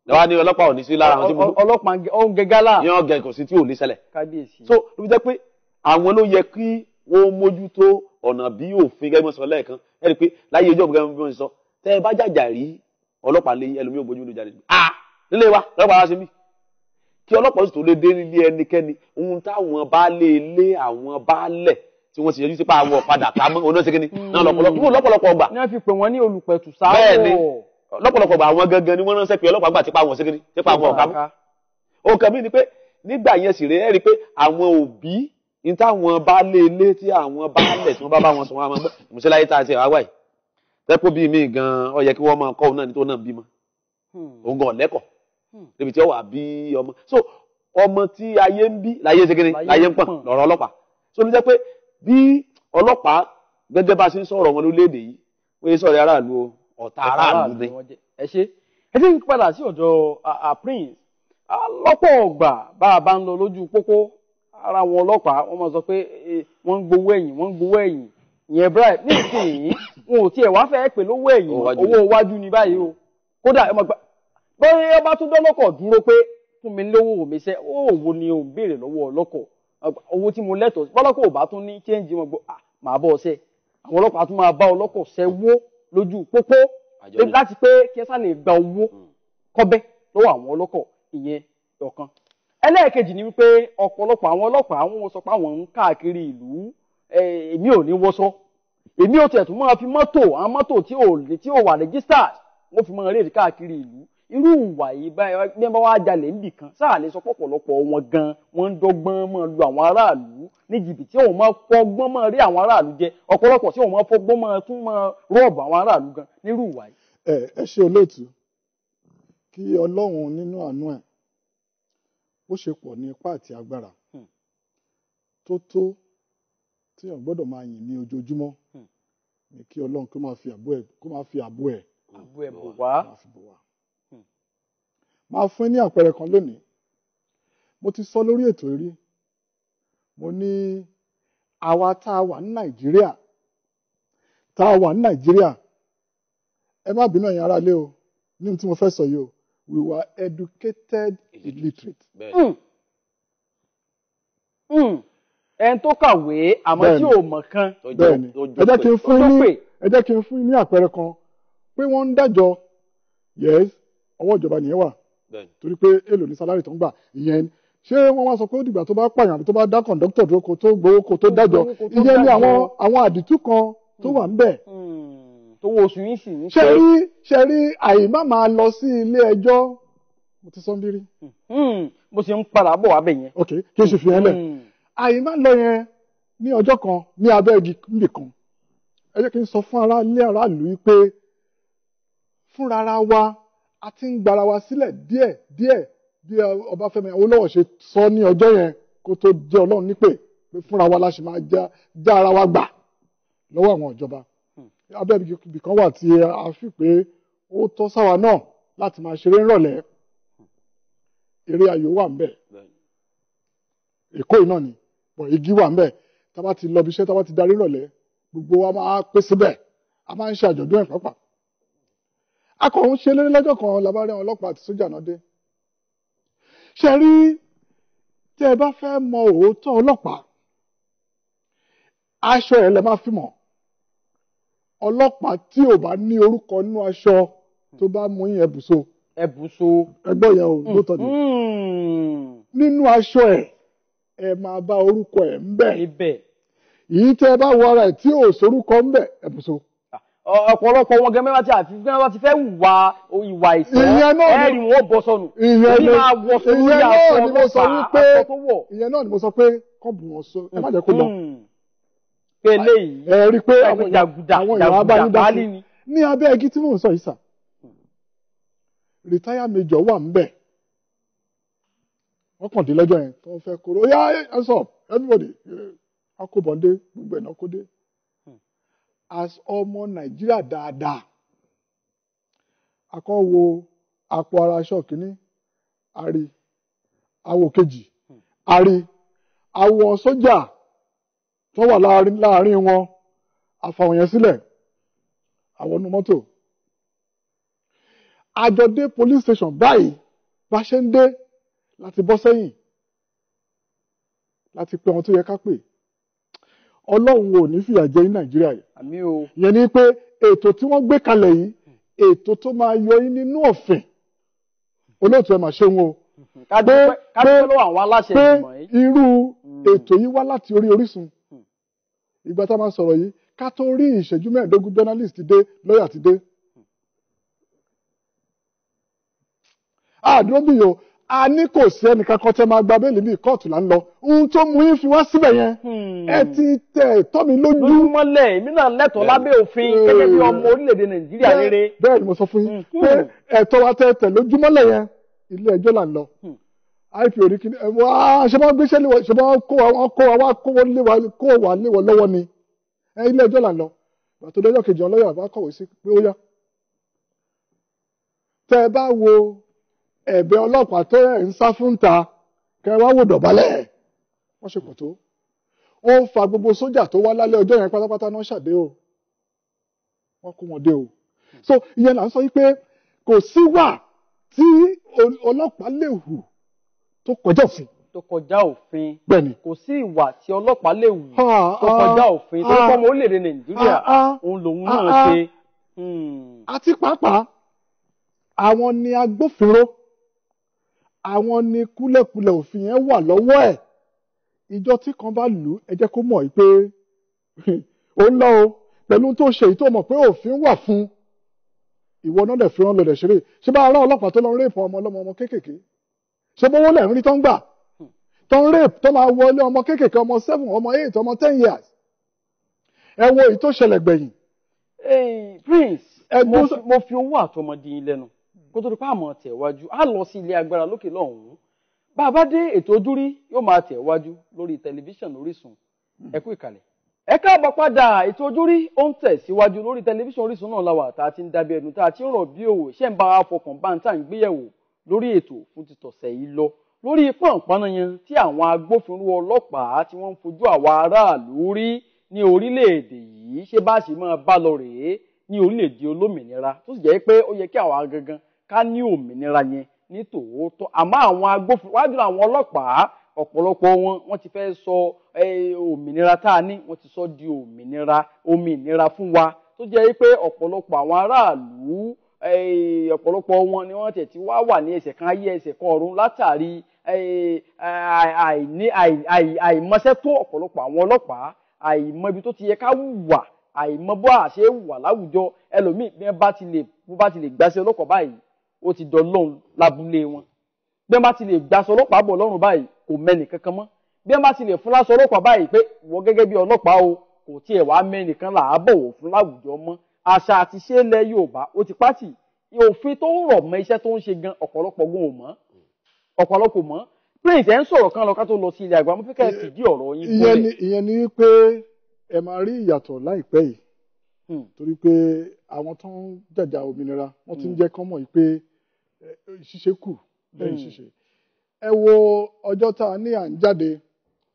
lọ́wọ́ ní ọlọ́pàá ò ní sí lára àwọn tí mo ọlọ́pàá ọ̀hún gẹ́gálà yán gẹ̀ kò sí tí ò lè ṣẹlẹ̀ kábíyèsí so ló fi jẹ́ pé àwọn ló yẹ kí wọ́n mójútó ọ̀nà bí òfin gẹ́gẹ́ sọ lẹ́ẹ̀kan ẹ rí i pé láyé ìjọ gẹ́gẹ́ bí wọ́n sọ tẹ́ ẹ bá jàjà rí ọlọ́pàá lé ẹlòmíì ò bójú ló jáde nílé wa ọlọ́pàá wá sí mi kí ọlọ́pàá sì tó lé dé nílé ẹnikẹ́ni ohun táwọn baálé ilé àwọn baálẹ̀ tí wọ́n ti yẹjú sí pa àwọn ọ̀padà ká mọ́ oná ṣẹ́gi ni náà lọ́pọ̀lọpọ̀ gbà. ní wọ́n fi pè wọ́n ní olùpẹ̀tù sáwọ̀. bẹ́ẹ̀ ni lọ́pọ̀lọpọ̀ gbà àwọn gangan ni wọ́n ránṣẹ́ pé ọlọ́pàá gbà tipa àwọn ṣẹ́gi ni tipa àwọn ọ̀gá mọ́. ohun kan mi ni pé nígbà yẹn sì rẹ̀ ẹ́ rí i pé àwọn òbí ní táwọn baálé ilé tí àwọn baálẹ̀ tí wọ́n bá wọn sọ wọn gbọ́ ìmúṣẹ́ láyé tá a ti wá yìí tẹ́pọ̀ bíi mi gan ó yẹ kí wọ́n máa kọ́ òun náà ní tó náà bímọ òun gan ọ̀lẹ́kọ̀ọ́ níbi tí ó wà bí ọmọ so ọmọ tí ayé ń bí láyé ṣe kíni láyé ń pọ̀n lọ́rọ̀ ọlọ́pàá so ló jẹ́ pé bí ọlọ́pàá gẹ́gẹ́ bá ṣe ń sọ̀rọ̀ wọn lórílẹ̀‐èdè yìí wọ́n yé sọ̀rọ̀ aráàlú ọ̀tá aráàlú ni. ẹ ṣe ẹ ti ń padà sí ọ̀dọ̀ Prince lọ́pọ̀ ọgbà bá a bá ń lọ lójú pópó ara wọn ọlọ́pàá wọ́n máa sọ pé wọ́n ń gbowó ẹ̀yìn ìyẹn bribe nísìnyí wọn ò tiẹ̀ wá fẹ́ pè lówó ẹ̀yìn owó iwájú ni báyìí o kódà ẹ máa gbà bóyá ọba tún dọ́lọ́kọ̀ dúró pé fún mi lówó mi sẹ́ owó ni o ń béèrè lọ́wọ́ ọlọ́kọ̀ owó tí mo lẹ́tọ̀ọ́ bọ́lọ́kọ̀ ò bá tún ní change mọ́ gbọ́ màá bọ́ ọsẹ́ àwọn ọlọ́pàá tún máa bá ọlọ́kọ̀ sẹ́wó lójú pópó láti pé kí ẹ sá lè gba owó kọ́bẹ́ lọ́wọ́ àwọn ọlọ́kọ̀ ìyẹn ọ̀kan. ẹlẹ́ẹ̀kejì ni wípé ọ̀pọ̀lọpọ̀ àwọn ọlọ́pàá wọn sọ pé àwọn ń káàkiri ìlú èmi ò ní wọ́sọ́ èmi ò tiẹ̀ tún máa fi àwọn mọ́tò tí ò wà registered wọ́n fi máa rèé káàkiri ìlú irú ìwà yìí báyìí bí wọ́n bá wá jalè níbì kan sáà lè sọ pọ̀pọ̀lọpọ̀ wọn gan wọ́n ń dọ́gbọ́n máa lu àwọn aráàlú ní jìbìtì tí wọ́n máa fọgbọ́n máa rí àwọn aráàlú jẹ ọ̀pọ̀lọpọ̀ tí wọ́n máa fọgbọ́n máa tún máa rọ́ọ̀bù àwọn aráàlú gan nírú ìwà yìí. ẹ ṣe olóòtú kí Ọlọ́run nínú àánú ẹ̀ ó ṣe pọ̀ ní ipá àti agbára tó tí èèyàn gbọ́dọ̀ máa yìn ní ojoojúmọ́ ní kí Ọlọ́run kó máa fi àbò ẹ̀ bò wá. Máa fún ní àpẹẹrẹ kan lónìí mo ti sọ lórí ètò rí mo ní àwa tá a wà ní Nàìjíríà ẹ má bínú ẹ̀yin ará lé o ní ohun tí mo fẹ́ sọ yìí o we were educated illiterate. ẹni tó kàwé àmọ́ tí ò mọ̀ kan. bẹ́ẹ̀ni ẹ jẹ́ kí n fún yín ní àpẹẹrẹ kan pé wọ́n ń dájọ́ yes ọwọ́ ìjọba nìyẹn wà torí pé èlò ní sálárì tó ń gbà ìyẹn ṣé wọ́n wá sọ pé ó dìgbà tó bá pààyàn àbí tó bá dá kọ̀ǹdọ́tọ̀ dúró kó tó gbowó kó tó dájọ́ ìyẹn ní àwọn àdìtú kan tó wà ń bẹ̀. tó wo oṣù yìí sì ní. ṣe rí àìmá máa lọ sí ilé ẹjọ́ mo ti sọ ń bírí. mo ṣe ń padà bọ̀ wá bẹ̀ yẹn. ok kí n ṣe fi yẹn lẹ̀ àìmá lọ yẹn ní ọjọ́ kan ní abẹ́ igi níbì kan ẹ jẹ́ kí n sọ fún aráàlú yìí pé fúnra wa a ti ń gbara wa sílẹ̀ díẹ̀ bí Ọbáfẹ́mi Awólọ́wọ̀ ṣe sọ ní ọjọ́ yẹn kó tó jẹ́ Ọlọ́run nípè pé fúnra wa la ṣe máa já ara wa gbà lọ́wọ́ àwọn ìjọba abẹ́ ibì kan wà tí a fi pé ó tọ́ sáwa náà láti máa ṣeré ńrọ̀lẹ́ eré ayò wà ń bẹ̀ Èkó iná ni bọ̀ igi wà ń bẹ̀ tá a bá ti lọ bí iṣẹ́ tá a bá ti darí ńrọ̀lẹ́ gbogbo wa máa pé síbẹ̀ a máa ń ṣe àjọ̀dún ẹ̀ pápá akọ̀hún ṣe lórí lọ́jọ́ kan làbá rí àwọn ọlọ́pàá àti sójà náà dé ṣe rí tẹ́ ẹ bá fẹ́ mọ òótọ́ ọlọ́pàá aṣọ ẹ̀ lẹ máa fi mọ̀ ọlọ́pàá tí ò bá ní orúkọ nínú aṣọ tó bá mú yín ẹ̀bùso ẹgbọ́ yẹn ò lóòótọ́ ni nínú aṣọ ẹ̀ ẹ máa bá orúkọ ẹ̀ ń bẹ̀. níbẹ̀. Èyí tẹ́ ẹ bá wọ ara ẹ̀ tí ò sorúkọ ń bẹ̀ ẹ̀ bùsọ. ọ̀pọ̀lọpọ̀ wọn gẹ́gẹ́ bá ti fẹ́ ìwà ìtọ́ ẹ̀rì wọn bọ́ sọnù. ìyẹn náà ni mo sọ pé kọ́ bù wọn sọ ẹ má jẹ́ kó lọ. pélé yìí ẹ rí i pé àwọn èèyàn abáyé dá sí ní abẹ́ igi tí mò ń sọ yìí sà. rìtáyà méjọ wà ń bẹ̀. wọ́n kàn dé lọ́jọ́ yẹn tó ń fẹ́ kóró ó yá hands up everybody akóbọ̀ndé gbogbo ẹ̀ náà kó dé. As ọmọ Nàìjíríà dáadáa akọ́ wo àpò ara aṣọ kìíní àrí àwọ̀ kejì àrí àwọ̀ sójà tó wà láàrin wọn àfàwọn yẹn sílẹ̀ àwọn inú mọ́tò àjọdé police station báyìí bá ṣe ń dé láti bọ́ sẹ́yìn láti pe àwọn tó yẹ ká pè Ọlọ́run ò ní fìyà jẹ ní Nàìjíríà yìí. Àmín o. Yẹn ni pé ètò tí wọ́n gbé kalẹ̀ yìí ètò tó máa yọ yín nínú ọ̀fìn olóòtú ẹ̀ máa ṣe wọn o. pé irú ètò yìí wá láti orí Orísun ìgbà tá a máa sọ̀rọ̀ yìí ká tó rí ìṣẹ́jú mẹ́ẹ̀ẹ́dógún journalist ti dé lọ́ọ̀yà ti dé. àdúró bí yo a ní kò sí ẹnìkan kan tẹ́ máa gba bẹ́ẹ̀lì bíi kóòtù là ń lọ ohun tó mú yín fi wá síbẹ̀ yẹn ẹ ti tẹ̀ tọ́ mi lójú. lójúmọ́lẹ̀ èmi náà lẹ́tọ̀ọ́ lábẹ́ òfin gẹ́gẹ́ bí ọmọ orílẹ̀-èdè Nàìjíríà rere. bẹ́ẹ̀ ni mo sọ fún yín pé ẹ̀tọ́ wa tẹ̀ lójúmọ́lẹ̀ yẹn ilé ẹjọ́ là ń lọ. ip orí kìíní wá ṣe máa gbéṣẹ́ lé wa ṣe máa kó wa lé wa lọ́wọ́ ni ilé ẹjọ́ là ń lọ. àti ọjọ́ kejì ọlọ́yà bá kọ̀wé sí pé ó yá. tẹ́ ẹ bá wo ẹ̀bẹ̀ ọlọ́pàá tó ẹ̀ ń sá fún ta kẹwàá wò dọ̀bálẹ̀ wọ́n ṣe pọ̀ tó ó ń fa gbogbo sójà tó wá lálẹ́ ọjọ́ yẹn pátápátá náà ṣàdé o wọ́n kó wọn dé o so ìyẹn là ń sọ wípé kò sí wà tí ọlọ́pàá lè hù tó kọjá òfin. tó kọjá òfin. bẹ́ẹ̀ni. kò sí ìwà tí ọlọ́pàá lè hù tó kọjá òfin tó kọ́ ọmọ orílẹ̀-èdè Nàìjíríà òun lòun náà ṣe. àti pàápàá àwọn ni agbófinró àwọn ni kúlẹ̀kúlẹ̀ òfin yẹn wà lọ́wọ́ ẹ̀ ìjọ tí kan bá lù ú ẹ jẹ́ kó mọ̀ pé ó ń lọ o pẹ̀lú tó ṣe èyí tó mọ̀ pé òfin wà fún ìwọ náà lè fi rán lọ lè ṣeré ṣé bá ará ọlọ́pàá tó lọ ń rèpọ̀ ọmọ kéékèèké ṣé bówó lẹ̀ ń rí tó ń gbà tó ń rèpọ̀ tó máa wọlé ọmọ kéékèèké ọmọ 7 ọmọ 8 ọmọ 10 years ẹ wo èyí tó ṣẹlẹ̀ gbẹ̀yìn. Prince mo fi owó àtọmọdé yín lẹ́nu kó tó di pa àmọ́ tẹ̀wájú á lọ sí ilé agbára lókè lọ́hùn-ún bá a bá dé Ètò Ojúrí yóò máa tẹ̀wájú lórí tẹlifíṣàn Orísun ẹ kú ìkàlẹ̀. ẹ káàbọ̀ padà Ètò Ojúrí ó ń tẹ̀síwájú lórí tẹlifíṣàn Orísun náà láwà tá a ti ń dábẹ́ ẹnu tá a ti ń rọ̀ bí òwò ṣẹ́ ń bá wa fọkàn bá ń tà ń gbéyẹ̀wò lórí ètò fún títọ̀sẹ̀ yìí lọ lórí pọ̀npọ̀n yẹn tí àwọn agbófinró ọlọ́pàá tí wọ́n ń fojú àwa aráàlú rí ní orílẹ̀-èdè yìí ṣé bá ṣe máa bá lọ rèé ní orílẹ̀-èdè olómìnira tó sì jẹ́ pé ó yẹ kí àwa gangan ká ní òmìnira yẹn ní tòótọ́ àmọ́ àwọn agbófinró wájú àwọn ọlọ́pàá ọ̀pọ̀lọpọ̀ wọn ti fẹ́ sọ òmìnira tá a ní wọ́n ti sọ di òmìnira fún wa tó jẹ́ pé ọ̀pọ̀lọpọ̀ àwọn aráàlú ọ̀pọ̀lọpọ̀ wọn ni wọ́n tẹ̀ tí wá wà ní ẹsẹ̀ kan ayé ẹsẹ̀ kan ọ̀run látàrí àìmọṣẹ́ tó ọ̀pọ̀lọpọ̀ àwọn ọlọ́pàá àìmọ̀ ibi tó ti yẹ ká wùwà àìmọ̀ bó àṣẹ wùwà láwùjọ ẹlòmíì bí wọ́n bá ti lè gbàṣẹ ọlọ́pàá báyìí ó ti dọ̀lọ́run lábúlé wọn bí wọ́n bá ti lè gbàṣẹ ọlọ́pàá bọ̀ lọ́rùn báyìí kò mẹ́nì kankan mọ́ bí wọ́n bá ti lè fún láṣọ ọlọ́pàá báyìí pé wọ́n gẹ́gẹ́ bí ọlọ́pàá o kò tiẹ̀ wá mẹ́nìkan là á bọ̀wọ̀ fún láwùjọ mọ́ àṣà àti ṣe ilẹ̀ Yorùbá ó ti pátì òfin tó rọ̀ mọ́ iṣẹ́ tó ń ṣe gan ọ̀pọ̀lọpọ̀ mọ́ Prince ẹ̀ ń sọ̀rọ̀ kan lọ ká tó lọ sí ilé àgbà mo fẹ́ kẹ́ ẹ fìdí ọ̀rọ̀ yín múlẹ̀. ìyẹn ni wípé ẹ máa rí ìyàtọ̀ láìpẹ́ yìí torí pé àwọn tó ń jàjà òmìnira wọ́n ti ń jẹ́ kán mọ̀ yìí pé ṣíṣe kù lẹ́yìn ṣíṣe. ẹ wo ọjọ́ tá a ní à ń jáde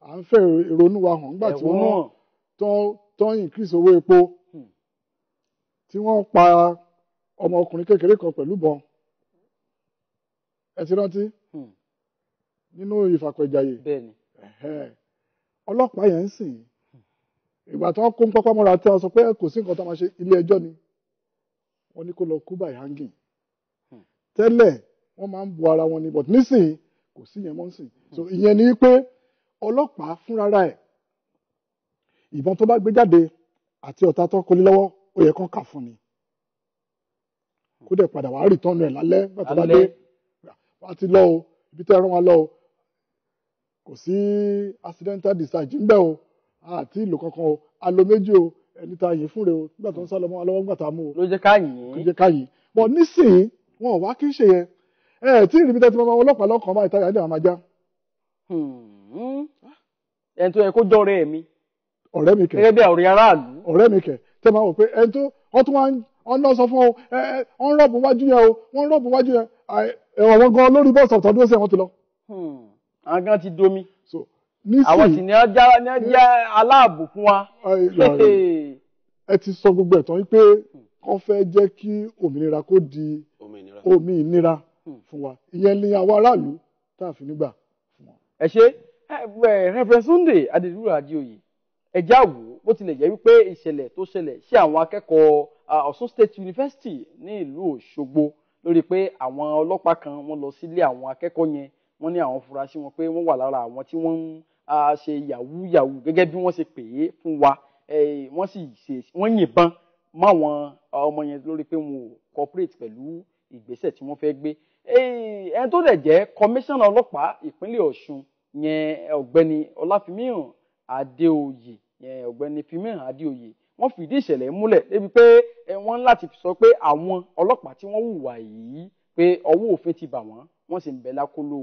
à ń fẹ́ ìrònú wa hàn nígbà tí wọ́n tán increase owó epo tí wọ́n pa ọmọkùnrin kékeré kan pẹ̀lú bọn ẹ ti rántí nínú ìfàkọ̀ìjàyè ọlọ́pàá yẹn ń sìn ìgbà tí wọ́n kó ń pápá mọ́ra tí wọ́n sọ pé kò sí nǹkan tó máa ṣe ilé ẹjọ́ ni wọ́n ní kó lọ kú by hanging tẹ́lẹ̀ wọ́n máa ń bu ara wọn ni but nísìnyí kò sí yẹn mọ́ nísìnyí so ìyẹn ni pé ọlọ́pàá fúnra ẹ̀ ìbọn tó bá gbé jáde àti ọ̀tá tó kó lé lọ́wọ́ ó yẹ kán kà fún ni kó dẹ̀ padà wá rìtọ́nù ẹ̀ lálẹ́ bàtà bá dé wá ti lọ o ibi tẹ́ ẹran wa lọ o kò sí accidental discharge ń bẹ̀ o àti ìlò kankan o alo méjì o ẹni tá a yìn fún rẹ o nígbà tó ń sá lọ mọ́ wa lọ́wọ́ nígbà tá a mú o. ló jẹ́ ká yìn. ló jẹ́ ká yìn. bọ̀ nísìnyí wọn ò wá kí ń ṣe yẹn tí ìrìbí tẹ́ ti máa ọlọ́pàá lọ́kàn máa ìtajà ní àwọn máa já. ẹni tó yẹ kó jọ ọ̀rẹ́ mi. ọ̀rẹ́ mi kẹ̀. gẹ́gẹ́ bí ọ̀rẹ́ aráàlú. ọ̀rẹ́ mi kẹ̀ tẹ́ máa wò pé ẹni tó wọ́n tún wọ́n náà sọ fún ọ wọ́n rọ́ọ̀bù wájú yẹn o wọ́n rọ́ọ̀bù wájú yẹn ẹ̀wọ̀n gan lórí bọ́ọ̀sì ọ̀tọ̀ dúró sí ẹ̀wọ̀n ti lọ. àwọn gan ti domi. so àwọn sì ní ọjà aláàbò fún wa. ẹ ti sọ gbogbo ẹ̀tàn wípé wọ́n fẹ́ jẹ́ kí òmìnira kó di òmìnira fún wa ìyẹn ni àwọn aráàlú tá a fi nígbà fún wọn. ẹ ṣe Reverend Sunday Adédúró Adéoyè ẹjẹ àwò bó tilẹ̀ jẹ́ wípé ìṣẹ̀lẹ̀ tó ṣẹlẹ̀ sí àwọn akẹ́kọ̀ọ́ Ọ̀ṣun State University ní ìlú Òṣogbo lórí pé àwọn ọlọ́pàá kan wọ́n lọ sílé àwọn akẹ́kọ̀ọ́ yẹn wọ́n ní àwọn furasí wọn pé wọ́n wà lára àwọn tí wọ́n ń ṣe yahoo gẹ́gẹ́ bí wọ́n ṣe pè é fún wa wọ́n yìnbọn máwọn ọmọ yẹn lórí pé wọn ò cooperate pẹ̀lú ìgbésẹ̀ tí wọ́n fẹ́ gbé ẹni tó dẹ̀ jẹ́ kọmíṣánná ọlọ́pàá ìpínlẹ̀ Ọ̀ṣun yẹn ọ̀gbẹ́ni Ọláfimíhàn Adéoyè yẹn ọ̀gbẹ́ni Fimíhàn Adéoyè wọ́n fìdí ìṣẹ̀lẹ̀ múlẹ̀ débi pé wọ́n láti sọ pé àwọn ọlọ́pàá tí wọ́n hùwà yìí pé ọwọ́ òfin ti bà wọ́n sì ń bẹ lákòlò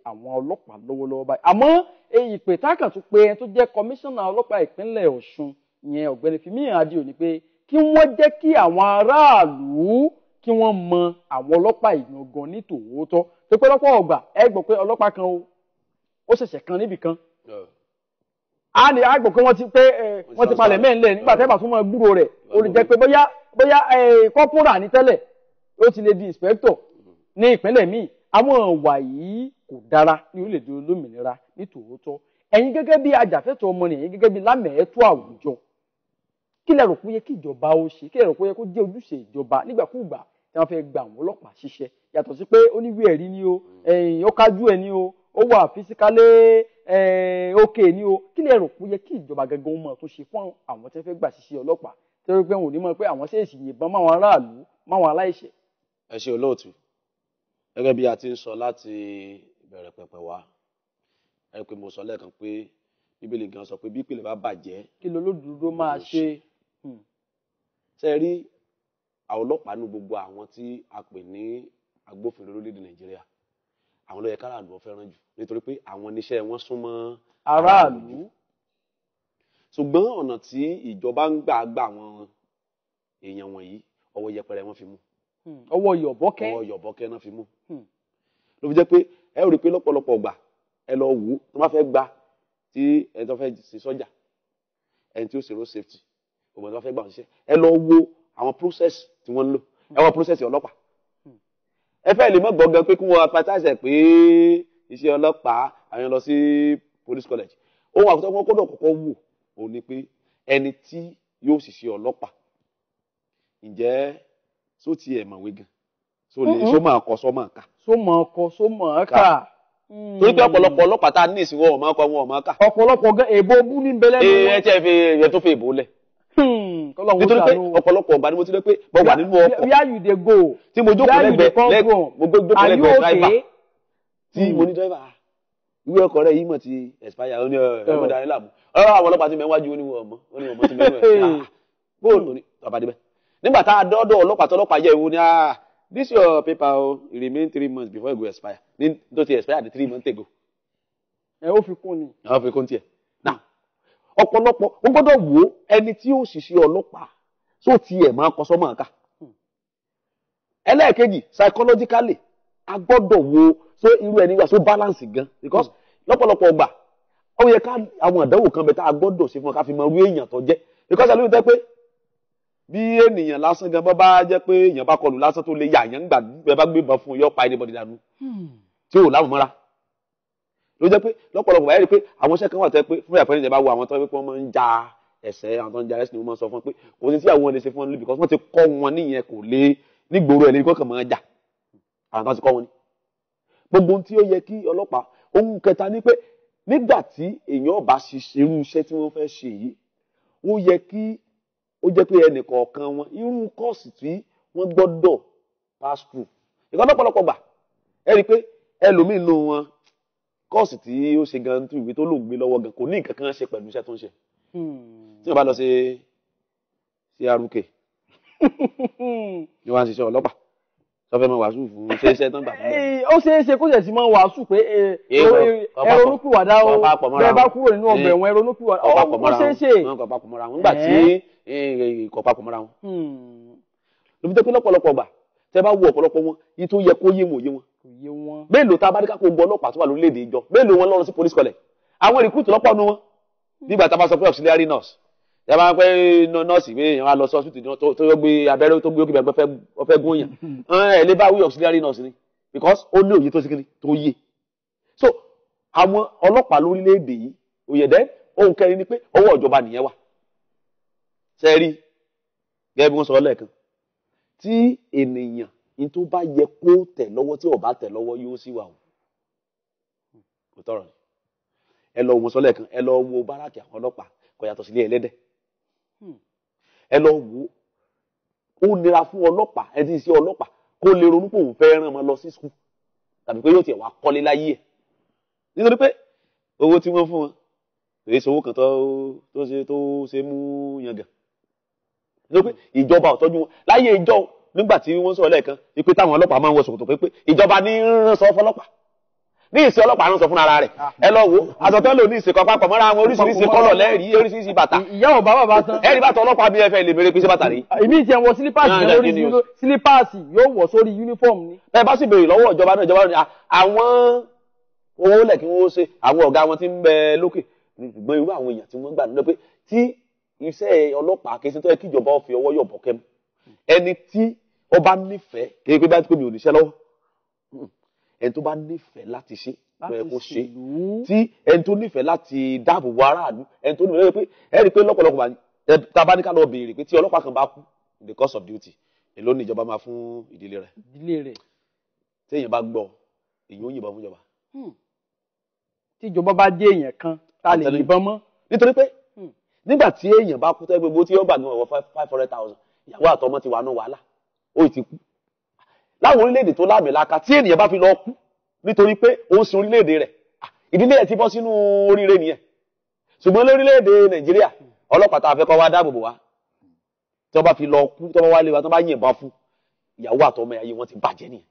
àwọn ọlọ́pàá lọ́wọ́lọ́wọ́ báyìí àmọ́ ìpè tákàn tún pé tó jẹ́ kọmíṣánná ọlọ́pàá ìpínlẹ̀ Ọ̀ṣun yẹn ọ̀gbẹ́ni Fimíhàn Adéoyè ni pé kí wọ́n jẹ́ kí àwọn aráàlú kí wọ́n mọ àwọn ọlọ́pàá ìgangan ní tòótọ́ tó pé lọ́pọ̀ ọgbà ẹ gbọ́ pé ọlọ́pàá kan ó ṣẹ̀ṣẹ̀ kan níbì kan a ní àgbò pé wọ́n ti palẹ̀ mẹ́ńlẹ̀ nígbà tẹ́ bá tún mọ́ gbúrò rẹ̀ ó lè jẹ́ pé bóyá kọ́pùrà ní tẹ́lẹ̀ ó ti lè di inspector ní ìpínlẹ̀ míì àwọn ìwà yìí kò dára ní orílẹ̀-èdè olómìnira ní tòótọ́ ẹ̀yin gẹ́gẹ́ bí ajàfẹ́tọ̀ọ́ ọmọnìyàn ẹ̀yin gẹ́gẹ́ bí lámẹ̀ẹ́tọ́ àwùjọ kí lẹ rò pé yẹ kí ìjọba ó ṣe kí lẹ rò pé yẹ kó jẹ́ ojúṣe ìjọba nígbàkúùgbà tí wọ́n fẹ́ gba àwọn ọlọ́pàá ṣiṣẹ́ yàtọ̀ sí pé ó níwèé ẹ̀rí ni o ó kájú ẹ̀ ni o ó wà fisikálẹ̀ òkè ni o kí lè rò pé yẹ kí ìjọba gẹ́gẹ́ wọn tó ṣe fún àwọn tí wọ́n fẹ́ gbà ṣiṣẹ́ ọlọ́pàá tí wọ́n pẹ́ wọn ò ní mọ̀ pé àwọn ṣèèṣì yìnbọn máwọn aráàlú máwọn aláìṣẹ̀. ẹ ṣe olóòtú gẹ́gẹ́ bí a ti ń sọ láti ìbẹ̀rẹ̀ pẹ̀pẹ̀ wá ẹ pé mo sọ lẹ́ẹ̀kan pé bíbélì gan sọ pé bí ìpìlẹ̀ bá bàjẹ́ kí lolódodo máa ṣe. ṣe rí àwọn ọlọ́pàá ní gbogbo àwọn tí a pè ní agbófinró lórílẹ̀-èdè Nàìjíríà àwọn ló yẹ káràlú ó fẹ́ràn jù nítorí pé àwọn oníṣẹ́ wọn súnmọ́ aráàlú. ṣùgbọ́n ọ̀nà tí ìjọba ń gbà àwọn èèyàn wọ̀nyí ọwọ́ yẹpẹrẹ wọn fi mú. ọwọ́ yọ̀bọ́kẹ́ náà fi mú. ló fi jẹ́ pé ẹ rí i pé lọ́pọ̀lọpọ̀ ọgbà ẹ lọ wò ó tó bá fẹ́ gba tí ẹni tó fẹ́ ṣe sọ́jà ẹni tí ó ṣe road safety ògbọ́n tó bá fẹ́ gbà wọn ṣiṣẹ́ ẹ lọ wo àwọn process tí wọ́n ń lò ẹ wọ process ọlọ́pàá ẹ fẹ́ lè mọ́ gbọ́ngàn pé kí wọ́n apátáṣẹ̀ pé iṣẹ́ ọlọ́pàá àwọn lọ sí police college ohun àkọ́kọ́ wọn kọ́dọ̀ kọ́kọ́ wò ó ní pé ẹni tí yóò ṣiṣẹ́ ọlọ́pàá ǹjẹ́ só ti ẹ̀ mọ̀wé gan só máa kọ só máa kà. só máa kọ só máa kà. torí pé ọ̀pọ̀lọpọ̀ ọlọ́pàá tá a ní ìsìn wọn ò máa kọ wọn ò máa kà. ọ̀pọ̀lọpọ̀ gan èbó bú ní bẹ́lẹ́ ní wọn. ẹ tiẹ̀ fi ẹ tó fi èbó lẹ̀. nítorí pé ọ̀pọ̀lọpọ̀ ọ̀gbà ni mo ti rí pé mo wà nínú ọkọ̀ where you dey go tí mo jókòó lẹ́gbẹ̀ẹ́ dráìvà tí mo ní dráìvà ìwé ọkọ̀ rẹ̀ yìí mọ̀ ti expire ó ní ọmọdé anílàmú àwọn ọlọ́pàá ti mẹ́wájú ó ní wọn ọmọ ti mẹ́nu ẹ̀ bóòlù ní ọba débẹ̀ nígbà tá a dọ́dọ̀ ọlọ́pàá tọ́lọ́pàá yẹ ìwo ni this your paper o it remain 3 months before it go expire ní tó ti expire the 3 months ago. ẹ ó fi kún ni. ẹ ó fi kún tiẹ̀ náà ọ̀pọ̀lọpọ̀ wọ́n gbọ́dọ̀ wo ẹni tí ó ṣiṣẹ́ ọlọ́pàá tó tiẹ̀ máa kọ sọ́mọ́ àká. ẹlẹ́ẹ̀kejì psychologically a gbọ́dọ̀ wo so irú ẹni wà so balance gan because lọ́pọ̀lọpọ̀ ọgbà ó yẹ ká àwọn àdánwò kan bẹ tá a gbọ́dọ̀ ṣe fún ọ ká fi mọ irú èèyàn tó jẹ́ because ẹlòmíì tẹ́ pé bí ènìyàn lásán gan bọ́ bá jẹ́ pé èèyàn bá kọlù lásán tó lè yà yàn gbà bẹ́ẹ̀ bá gbé ìbọn fún yọ pa anybody dànù tí ò láwọn mọ́ra ló jẹ́ pé lọ́pọ̀lọpọ̀ báyìí rí pé àwọn iṣẹ́ kan wà tẹ́ pé fún ìyàpẹ́ níjẹba wo àwọn tó wípé wọ́n máa ń ja ẹ̀sẹ̀ àwọn tó ń ja ẹ̀sìn ni wọ́n máa ń sọ fún pé kò sí tí àwọn lè ṣe fún wọn lórí because wọ́n ti kọ́ wọn níyẹn kò lè nígboro ẹ̀ lè kọ́ kàn máa jà àwọn tó ti kọ́ wọn ni gbogbo ohun tí ó yẹ kí ọlọ́pàá ohun kẹta ni pé nígbà tí èèyàn bá ṣiṣẹ́ irú iṣẹ́ tí wọ́n fẹ́ ṣe yìí ó yẹ kí ó jẹ́ pé ẹnìkọ̀ọ̀kan wọn irú kọ́ọ̀sì tí wọ́n gbọ́dọ̀ pass through ìkan lọ́pọ̀lọpọ̀ gbà ẹ rí i pé ẹlòmíín nù wọn kọ́ọ̀sì tí ó ṣe gan tún ìwé tó lòun gbé lọ́wọ́ gan kò ní nǹkan kan ṣe pẹ̀lú iṣẹ́ tó ń ṣe tí wọ́n bá lọ ṣe CRK ni wọ́n á ṣiṣẹ́ ọlọ́pàá sọfẹ́ mọ wàásù fún iṣẹ́ tán gbà fún mi. ó ṣeé ṣe kó ṣe sí mọ wàásù pé ẹ̀rọ olúkúwàdà o bẹ́ẹ̀ bá kúrò nínú ọgbà ẹ̀wọ̀n ẹ̀rọ olúkúwàdà ó ṣeé ṣe. wọn kò papọ̀ mọ́ra wọn nígbà tí kò papọ̀ mọ́ra wọn. lóbi tó pé lọ́pọ̀lọpọ̀ gbà tẹ́ bá wo ọ̀pọ̀lọpọ̀ wọn yìí tó yẹ kó yé wọn òye wọn. mélòó tá a bá ní ká kó gbọ́ ọlọ́pàá tó wà lórílẹ̀‐èdè ìjọ mélòó wọn lọ́rùn sí police college àwọn rìkúùtù lọ́pọ̀ nu wọn nígbà tá a bá sọ pé auxiliary nurse ẹ máa ń pẹ́ nọ́ọ̀sì pé èèyàn á lọ sọ́ọ̀sì tó gbé abẹ́rẹ́ tó gbé òkè bẹ́ẹ̀ fẹ́ gún yàn ẹ lè bá wí auxiliary nurse ni because ó ní òye tó ṣe kíni tó yé so àwọn ọlọ́pàá lórílẹ̀‐èdè yìí òyẹ̀dẹ́ ohun kẹrin ni pé ọwọ́ ìjọba nìyẹn wà sẹ́ẹ̀rí gẹ́gẹ́ bí wọ́n sọ lẹ́ẹ̀kan tí ènìyàn ní tó bá yẹ kó tẹ̀ lọ́wọ́ tí ò bá tẹ̀ lọ́wọ́ yóò sì wà o kò tọrọ ni ẹ lọ wo sọ lẹ́ẹ̀kan ẹ lọ wo báràkì àwọn ọlọ́pàá kò yàtọ̀ sílé ẹlẹ́dẹ̀ ẹ lọ wo ó nira fún ọlọ́pàá ẹ ti ṣe ọlọ́pàá kó lè ronú pé òun fẹ́ rán ọmọ lọ sí skul tàbí pé yóò tiẹ̀ wá kọ́lé láyé ẹ̀ nítorí pé owó tí wọ́n fún wọn èyí sọ owó kan tó ṣe mú yangàn nítorí pé ìjọba ò tọ́jú wọn láyé ìjọ nígbà tí wọ́n sọ lẹ́ẹ̀kan ipe táwọn ọlọ́pàá máa ń wọ ṣòkòtò pé ìjọba ní rán sọ fọlọ́pàá ní ìsìn ọlọ́pàá rán sọ fún ara rẹ̀ ẹ lọ wo àtọ̀tẹ́ lò ní ìsìn kan papọ̀ mọ́ra àwọn oríṣiríṣi kọ́lọ̀ lẹ́rìí oríṣiríṣi bàtà ìyá ò bàbá tán ẹ̀rí bàtà ọlọ́pàá bí ẹ fẹ́ lè mèrè pé ṣé bàtà rí. ìmí ìtẹ̀ wọ sílípàsì lórí sílípàsì yóò wọ̀ sórí yúnífọ̀mù ni. bẹ́ẹ̀ bá sì béèrè lọ́wọ́ ìjọba náà ìjọba náà àwọn owó lẹ̀ kí wọ́n ṣe àwọn ọ̀gá wọn tí ń bẹ lókè ṣùgbọ́n irú àwọn èèyàn tí wọ́n gbà nílẹ̀ pé tí iṣẹ́ ọlọ́pàá kì í ṣe tó yẹ kí ìjọba ó fi ọwọ́ yọ̀ bọ̀ kẹ́mu ẹni tí ó bá nífẹ̀ẹ́ kí ẹ pé bá ti pé mi ò níṣẹ́ lọ́wọ́ ẹni tó bá nífẹ̀ẹ́ láti ṣe pé kó ṣe tí ẹni tó nífẹ̀ẹ́ láti dáàbò bo aráàlú ẹni tó nífẹ̀ẹ́ pé ẹ rí i pé lọ́pọ̀lọpọ̀ tá a bá ní ká lọ béèrè pé tí ọlọ́pàá kan bá kú in the course of duty èló ni ìjọba máa fún ìdílé rẹ̀ tí èèyàn bá gbọ́ èèyàn ó yìnbọn fún ìjọba. tí ìjọba bá dé èèyàn kan ta lè yìnbọn mọ́. nítorí pé nígbà tí èèyàn bá kú tẹ́ gbogbo tí ó gbà ní ọ̀wọ́ 500,000 ìyàwó àtọmọ ti wà ní wàhálà ó ti kú. láwọn orílẹ̀-èdè tó láàmìlaka tí ènìyàn bá fi lọ kú nítorí pé ó ń sin orílẹ̀-èdè rẹ̀ ìdílé ẹ̀ ti bọ́ sínú oríire nìyẹn ṣùgbọ́n lórílẹ̀-èdè Nàìjíríà ọlọ́pàá tá a fẹ́ kọ́ wá dáàbò bò wá tí wọ́n bá fi lọ kú tí wọ́n wá lé wa tí wọ́n bá yìnbọn fún ìyàwó àtọmọ ayé wọn ti bàjẹ́ nìyẹn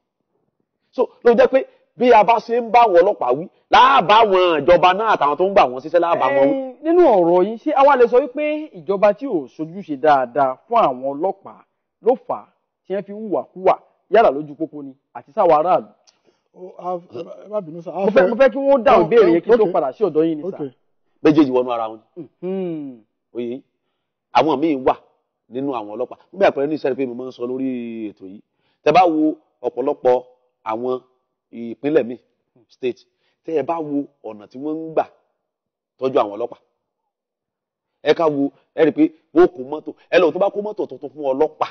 so ló jẹ́ pé bí a bá ṣe ń bá wọn ọlọ́pàá wí láàbá wọn ìjọba náà àtàwọn tó ń gbà wọn ṣiṣẹ́ láàbá wọn wí. nínú ọ̀rọ̀ yìí ṣé àwa lè sọ wípé ìjọba tí ò ṣojúṣe dáadáa fún àwọn ọlọ́pàá ló fà á tí wọ́n fi hùwàkúwà yálà lójú pópó ni àti sáwọn aráàlú. mo fẹ́ kí wọ́n dáhùn ìbéèrè yẹn kí tó padà sí ọ̀dọ̀ yín ní sà. méjèèjì wọnú ara wọn. oye àwọn míì wà nínú àwọn ọlọ́pàá nígbà àpẹẹrẹ ní ìṣẹ́rí pé mo máa ń sọ lórí ètò yìí tẹ́ bá wo ọ̀pọ̀lọpọ̀ àwọn ìpínlẹ̀ míì state tẹ́ ẹ bá wo ọ̀nà tí wọ́n ń gbà tọ́jú àwọn ọlọ́pàá ẹ ká wo ẹ rí i pé wọ́n kó mọ́tò ẹ lọ tó bá kó mọ́tò tuntun fún ọlọ́pàá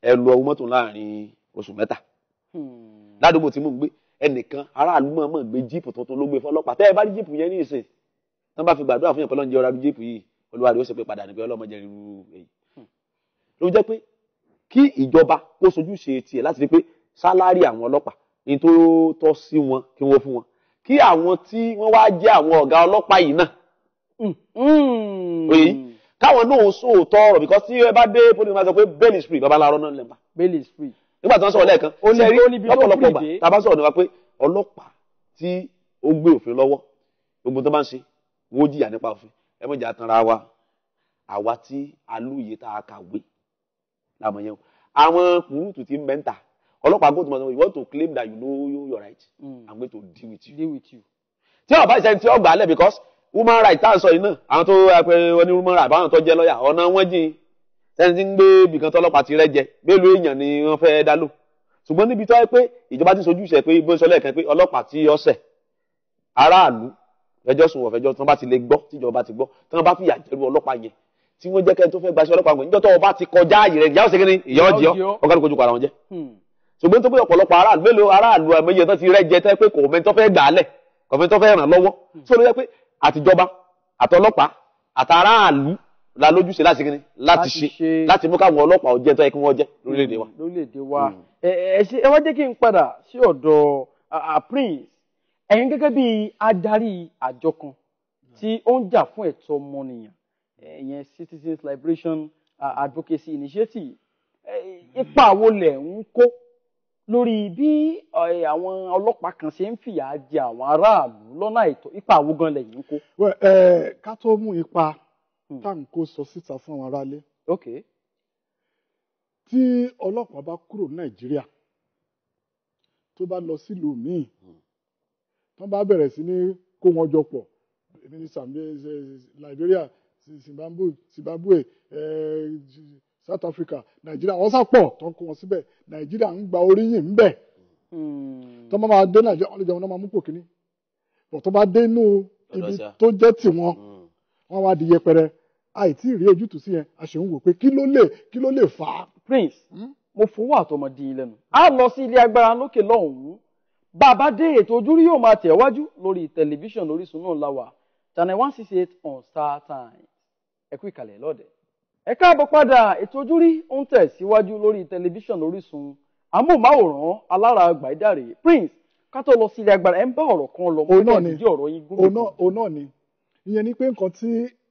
ẹ lu ọwọ́ mọ́tò láàrin oṣù mẹ́ta ládùúgbò tí mò ń gbé ẹnìkan aráàlú mọ̀ gbé jíìpù tuntun ló gbé fọlọ́pàá tẹ́ ẹ bá rí jíìpù yẹn ní ìsìn tí wọ́n bá fi gbàdúrà fún yẹn pẹ̀lú ọ̀njẹ́ ọ̀rá jíìpù yìí olúwa rẹ̀ ó sì pé padà ní pé ọlọ́mọ jẹ́ irú èyí ló jẹ́ pé kí ìjọba kó sojú ṣe tiẹ̀ láti rí pé sálárì àwọn ọlọ́pàá ní tó tọ́ sí wọn kí wọ́n fún wọn kí àwọn tí wọ́n wá jẹ́ àwọn ọ̀gá ọlọ́pàá yìí náà òye káwọn náà sóòótọ́ ọ̀rọ̀ because tí ẹ bá dé polisi máa sọ pé bail is free babaláwo náà lẹ́pa bail is free nígbà tí wọ́n sọ̀rọ̀ lẹ́ẹ̀kan lọ́pọ̀lọpọ̀ gbà tá a bá sọ̀rọ̀ nípa pé ọlọ́pàá tí ó gbé òfin lọ́wọ́ gbogbo tó bá ń ṣe wọ́n jìyà nípa òfin ẹ mọ̀ jà tanra wa àwa tí alóye tá a kàwé làmọ̀ yẹn àwọn kùrùtù tí ń bẹ́ ń tà ọlọ́pàá gbọ́dọ̀ máa sọ you want to claim that you know your right I'm going to deal with you. tí ọba ìṣẹ́ni tí ó gbà á lẹ̀ because human right tá à ń sọ yìí náà àwọn tó apẹ wọn ní human right báwọn tó jẹ́ lọ́ọ̀yà ọ̀nà wọn jìn sẹ́ni tí ń gbé ibìkan tó ọlọ́pàá ti rẹ́ jẹ mélòó èèyàn ni wọ́n fẹ́ dá lò ṣùgbọ́n níbi tó yẹ pé ìjọba ti sojú ṣe pé bó ń sọ lẹ́ẹ̀kan pé ọlọ́pàá tí ọ̀sẹ̀ aráàlú fẹjọ́ sùn wọ̀fẹjọ́ tí wọ́n bá ti lè gbọ́ tí ìjọba bá ti gbọ́ tí wọ́n bá fìyà jẹrú ọlọ́pàá yẹn tí wọ́n jẹ́ kẹ́ni tó fẹ́ gbaṣẹ́ ọlọ́pàá wọn níjọ́ tó o bá ti kọjá ààyè rẹ̀ ìyá òsèké ni ìyá ọjì ọ ọgá ló kojú para wọn jẹ́ ṣùgbọ́n tó pé ọ̀pọ̀lọpọ̀ aráàlú mélòó aráàlú àmọye tó ti rẹ́ jẹ tẹ́ pé kò mẹ́ni tó fẹ́ gbà á lẹ̀ kọ̀fẹ́ tó fẹ́ ràn lọ́wọ́ tó ló yẹ pé àtijọba àtọlọ́pàá àtàráàlú la lójúṣe láti kíni láti ṣe láti mú káwọn ọlọ́pàá ọjẹ́ tó yẹ kí wọ́n jẹ́ lórílẹ̀-èdè wa. ẹ wá jẹ́ kí n padà sí ọ̀dọ̀ Prince ẹ̀yin gẹ́gẹ́ bí adarí àjọ kan tí ó ń jà fún ẹ̀tọ́ ọmọnìyàn ìyẹn Citizens Liberation Advocacy Initiative ipa wo lẹ̀ ń kó lórí bí àwọn ọlọ́pàá kan ṣe ń fìyà jẹ àwọn aráàlú lọ́nà àìtọ́ ipa wo gan lẹ̀yin ń kó. ká tó mú ipa tá à ń kó sọ síta fún àwọn aráalé. tí ọlọ́pàá bá kúrò ní Nàìjíríà tó bá lọ sílùú míì tó bá bẹ̀rẹ̀ sí ní kó wọn jọ pọ̀ Liberia, Zimbabwe, South Africa, Nàìjíríà wọ́n sápọ̀ tó ń kó wọn síbẹ̀ Nàìjíríà ń gba oríyìn ńbẹ̀ tó máa dé Nàìjíríà wọ́n lè jẹun náà máa mú pò kíní bọ̀ tó bá dé inú ibi tó jẹ́ tiwọn wọ́n wá di yẹpẹrẹ àìtí rí ojútùú sí yẹn a ṣe ń wò pé kí ló lè fà á. Prince mo fowó àtọmọdé lẹ́nu a lọ sí ilé agbára lókè lọ́hùn-ún bàbá dé ètò ojúrí yóò máa tẹ̀wájú lórí tẹlifíṣàn Orísun náà láwà channel 168 on StarTimes ẹ kú ìkàlẹ̀ lọ́dẹ̀. ẹ káàbọ̀ padà ètò ojúrí ó ń tẹ̀síwájú lórí tẹlifíṣàn Orísun amóhùnmáwòrán alára gbàdárè. Prince ká tó lọ sí ilé agbára ẹ ń bá ọ̀rọ̀ kan lọ mọ́ ìdí ọ̀rọ̀ yín gómìnà. òun náà ni ìyẹn ni pé nǹkan tí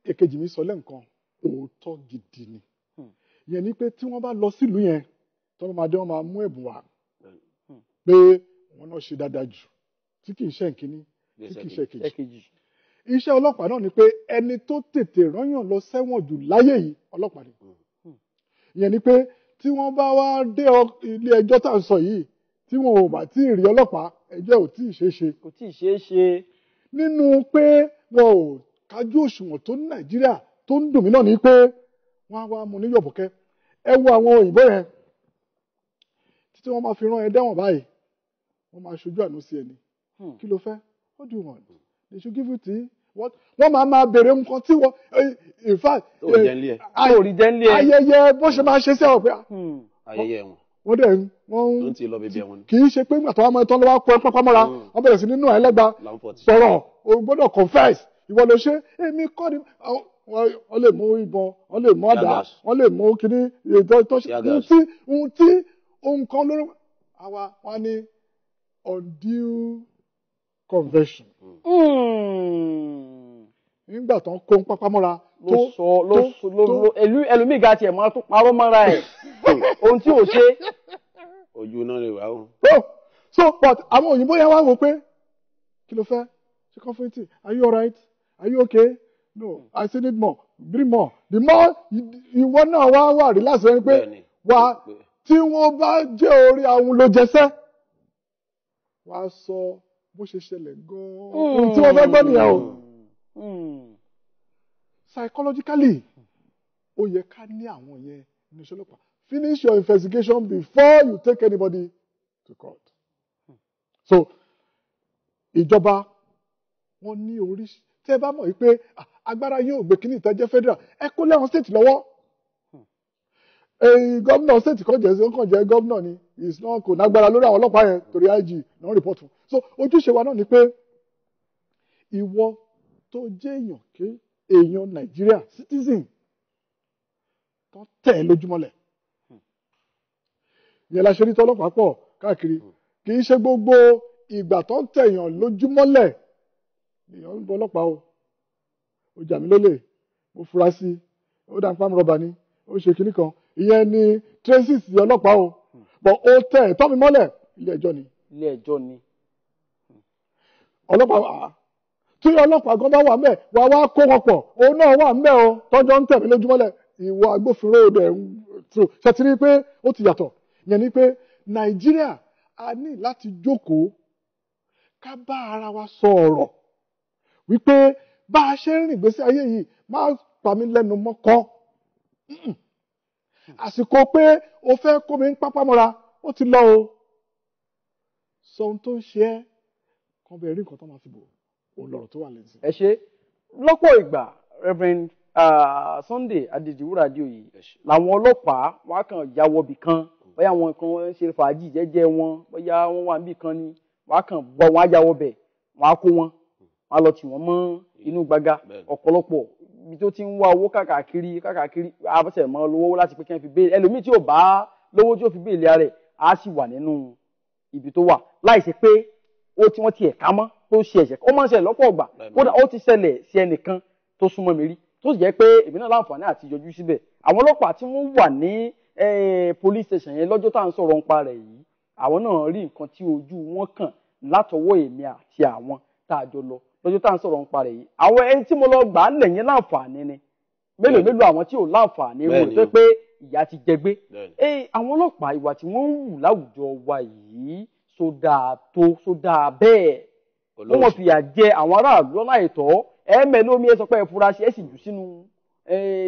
èkejì mi sọ lẹ́ǹkan òótọ́ gidi ni ìyẹn ni pé tí wọ́n bá lọ sílùú yẹn tọ́lọ́ máa dé wọ́n máa mú ẹ̀bùn wá pé wọ́n náà ṣe dáadáa jù tí kì í ṣe ìkíní tí kì í ṣe ìkejì. Iṣẹ́ ọlọ́pàá náà ni pé ẹni tó tètè rányàn lọ sẹ́wọ̀n jù láyé yìí ọlọ́pàá ni. Ìyẹn ni pé tí wọ́n bá wá dé ilé ẹjọ́ tá à ń sọ yìí tí wọn ò bá tí ì rí ọlọ́pàá ẹjọ́ ò tí ì ṣeé ṣe. kò tí ì ṣeé ṣe. Nínú pé wọn ò kájú òṣùwọ̀n tó ní Nàìjíríà tó ń dùn mí náà ni pé wọ́n á wá mú ní yọ̀bùkẹ́. Ẹ wo àwọn òyìnbó yẹn títí wọ́n máa fi rán ẹ dẹ́wọ̀n báyìí wọ́n máa ṣojú àánú sí ẹni. Kí ló fẹ́? What do you want? They should give you tea. What? Wọ́n máa béèrè nǹkan tí wọ́n in fact ayẹyẹ bó ṣe máa ṣe sí àwọn pé ayẹyẹ wọn. Wọ́n dẹ̀ wọ́n kì í ṣe pé nígbà tó wá mọ ẹtọ́ lọ́wọ́ pọ́ pápá mọ́ra wọ́n bẹ̀rẹ̀ sí nínú ẹlẹ́gba sọ̀rọ̀ o gbọ́dọ̀ confess ìwọ ló ṣe èmi kọ́ ni wọ́n lè mú ìbọn wọ́n lè mú àdá wọ́n lè mú kíní tó ṣe ohun tí ohun kan lórí àwa wọn ní undue conversion. Nígbà tó ń kó ń pápá mọ́ra ẹlòmíì ga tiẹ̀ máa tó parọ́ mọ́ra ẹ̀ ohun tí ò ṣe. ojú náà lè wá o. So but àwọn òyìnbó yẹn wá wò pé kí ló fẹ́ ṣe comforting are you alright are you okay no I still need more bring more the more ìwọ náà wà relax rẹ pé wà tí wọ́n bá jẹ́ orí àwọn ló jẹsẹ́ wà á sọ bó ṣe ṣẹlẹ̀ gan-an ohun tí wọ́n fẹ́ gbọ́ nìyẹn o. Psychologically ó yẹ ká ní àwọn yẹn ní iṣẹ́ ọlọ́pàá finish your investigation before you take anybody to court. So ìjọba wọn ní oríṣi tẹ́ ẹ bá mọ̀ wípé agbára yóò gbé kínní ìtẹ́jẹ́ federal ẹ kó lẹ́wọ̀n state lọ́wọ́. Gómìnà state kan jẹ́ gómìnà ni kò nágbára lórí àwọn ọlọ́pàá yẹn torí IG náà report fún. So ojúṣe wa náà ni pé ìwọ tó jẹ́ èèyàn Nàìjíríà citizen tó tẹ̀ ẹ́ lójúmọ́lẹ̀. Ìyẹn la ṣe rí tọ́lọ́pàá pọ̀ káàkiri kì í ṣe gbogbo ìgbà tó ń tẹ̀yàn lójúmọ́lẹ̀ èèyàn ń bọ ọlọ́pàá o. Ó jà mí lólè mo fura sí i ó dá pàmò rọ́bà ni ó ṣe kinní kan ìyẹn ni traces ọlọ́pàá o but ó tẹ̀ ẹ̀ tọ́ mi mọ́lẹ̀ ilé ẹjọ́ ni. ilé ẹjọ́ ni. Ọlọ́pàá tí ọlọ́pàá gan bá wà ńbẹ̀ wà wá kó wọn pọ̀ òun náà wà ńbẹ̀ o tọ́jọ́ ń tẹ̀ mí lójúmọ́lẹ̀ ìwọ agbófinró rẹ̀ ṣe ti rí pé ó ti yàtọ̀ yẹn ni pé Nàìjíríà a ní láti jókòó ká bá ara wa sọ ọ̀rọ̀ wípé bá a ṣe ń rìn ìgbésí ayé yìí má pa mí lẹ́nu mọ́kọ́ àsìkò pé o fẹ́ kó mi ń pápá mọ́ra ó ti lọ o sọ ohun tó ń ṣe ẹ́ kan bẹ̀rẹ̀ rí nǹkan tó máa fi bò ó lọ́rọ̀ tó wà lẹ́sìn. ẹ ṣe lọ́pọ̀ ìgbà Reverend Sunday Adediwura Adeoye làwọn ọlọ́pàá wọn kàn ya wọbì kan bóyá wọn kan ṣe fàájì jẹ́jẹ́ wọn bóyá wọn wà níbì kan ni wọn kàn bọ̀ wọn á ya wọbẹ̀ wọ́n á kó wọn wọ́n á lọ tì wọ́n mọ́ inú gbàgà ọ̀pọ̀lọpọ̀ ibi tó ti ń wá owó káàkiri abẹ́sẹ̀ mọ́ lówó láti pé kí wọ́n fi béèlì ẹlòmíì tí ò bá lówó tí ó fi béèlì ara rẹ̀ á sì wà nínú ibi tó wà láìsí pé wọ́n ti ẹ̀ka mọ́ tó ṣe ẹ̀ṣẹ̀ ó máa ń ṣẹlẹ̀ lọ́pọ̀ ọgbà kódà ó ti ṣẹlẹ̀ sí ẹnìkan tó súnmọ́ mi rí tó sì jẹ́ pé èmi náà láǹfààní àti yọjú síbẹ̀ àwọn ọlọ́pàá tí wọ́n wà ní police station yẹn lọ́jọ́ tá à ń sọ̀rọ̀ nípa rẹ̀ yìí àwọn náà rí nǹkan tí ojú wọn kàn látọwọ́ èmi àti àwọn tá a jọ lọ lọ́jọ́ tá à ń sọ̀rọ̀ nípa rẹ̀ yìí àwọn ẹni tí mo lọ gbà á lẹ́yìn láǹfààní ni mélòó àwọn tí ò láǹfààní wọn tó pé ìyà ti jẹgbé àwọn ọlọ́pàá ìwà tí wọ́n ń wù láwùjọ wa yìí sódà bẹ́ẹ̀ wọ́n mọ̀ fìyà jẹ àwọn aráàlú lọ́nà àìtọ́ ẹ̀ẹ́mẹ́lómi ẹ sọ pé ẹ fura sí ẹ sì jù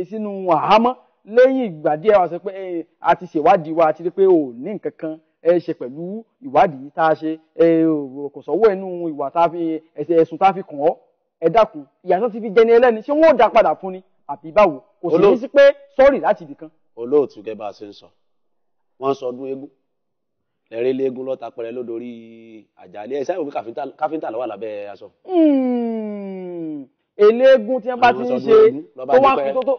sínú àhámọ́ lẹ́yìn ìgbà díẹ̀ wá sọ pé a ti ṣèwádìí wa àti pé ò ní nǹkan kan ṣe pẹ̀lú ìwádìí tá a ṣe kò sọ́wọ́ ẹnu ìwà tá a fi ẹ̀sùn tá a fi kàn ọ́ ẹ dákun ìyàtọ̀ ti fi jẹni ẹlẹ́ni ṣé wọ́n ò dá padà fún ni àbí báwo kò sì ní sí pé sọ́ọ̀rì láti ibì kan. olóòtú gẹ́gẹ́ bá a ṣe ń sọ wọ́n sọ ọdún eégún lẹ́rìí léegun lọ́ta pẹ̀rẹ́ lódòrí àjàlẹ́ ẹ̀ sáyẹ̀wò pé káfíńtà ló wà lábẹ́ aṣọ. eléégún tí wọ́n bá ti ń ṣe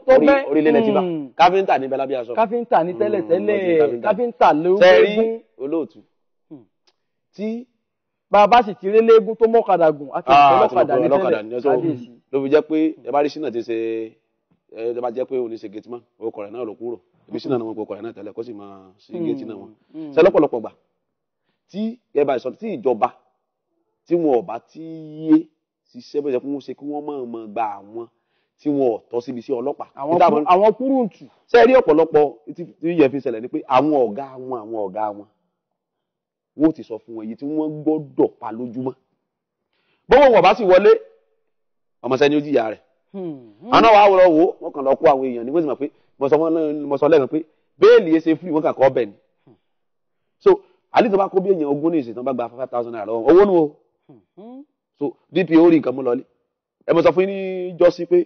tó bẹ́ orílẹ̀-èdè ti bá káfíńtà níbẹ̀ lábẹ́ aṣọ. káfíńtà ní tẹ́lẹ̀ káfíńtà ló sẹ́rí olóòtú tí bàbá sì ti rí léegun tó mọ́kadà gùn àti ọlọ́kadà ní tẹ́lẹ̀ kábíyèsí. ló fi jẹ́ pé ẹ bá rí sínà ti ṣe ẹ bá jẹ́ pé òní ṣe gẹ̀tìmọ́ orúkọ rẹ̀ náà ló kúrò ibi sínà náà wọn kò kọ̀ rẹ̀ náà tẹ́lẹ̀ kó sì máa ṣe gẹ̀tì náà wọn. ṣe lọ́pọ̀lọpọ̀ gbà tí ẹ bá sọ tí ìjọba tí wọn ò bá ti yé ṣiṣẹ́ bó ṣe kí wọ́n ṣe kí wọ́n mọ̀ gba àwọn tí wọn ò tọ́ síbi sí ọlọ́pàá. àwọn kúrúǹtù. ṣe rí ọ̀pọ̀lọpọ̀ tí yẹ fi ṣẹlẹ̀ ni pé àwọn ọ̀gá wọn wọ́n ti sọ fún wọn èyí tí wọ́n gbọ́dọ̀ pa lójúmọ́. bọ́wọ́ wọn bá sì wọlé ọmọ sẹ́ni ó jìyà rẹ̀. àwọn wàá wọ́n wò wọ́n kàn lọ kó àwọn èèyàn ní wọ́n sì mọ̀ pé mo sọ lẹ́nu pé béèlì ẹ̀ ṣe fún ìwọ́n kàkọ́ ọbẹ̀ ni. so àlè tó bá kó bí èèyàn ogún ní ìsìn tó bá gba 5,000 naira lọ́wọ́ owó nu o. so DPO rí nǹkan mú lọlé ẹ mo sọ fún yín ní jọ́sí pé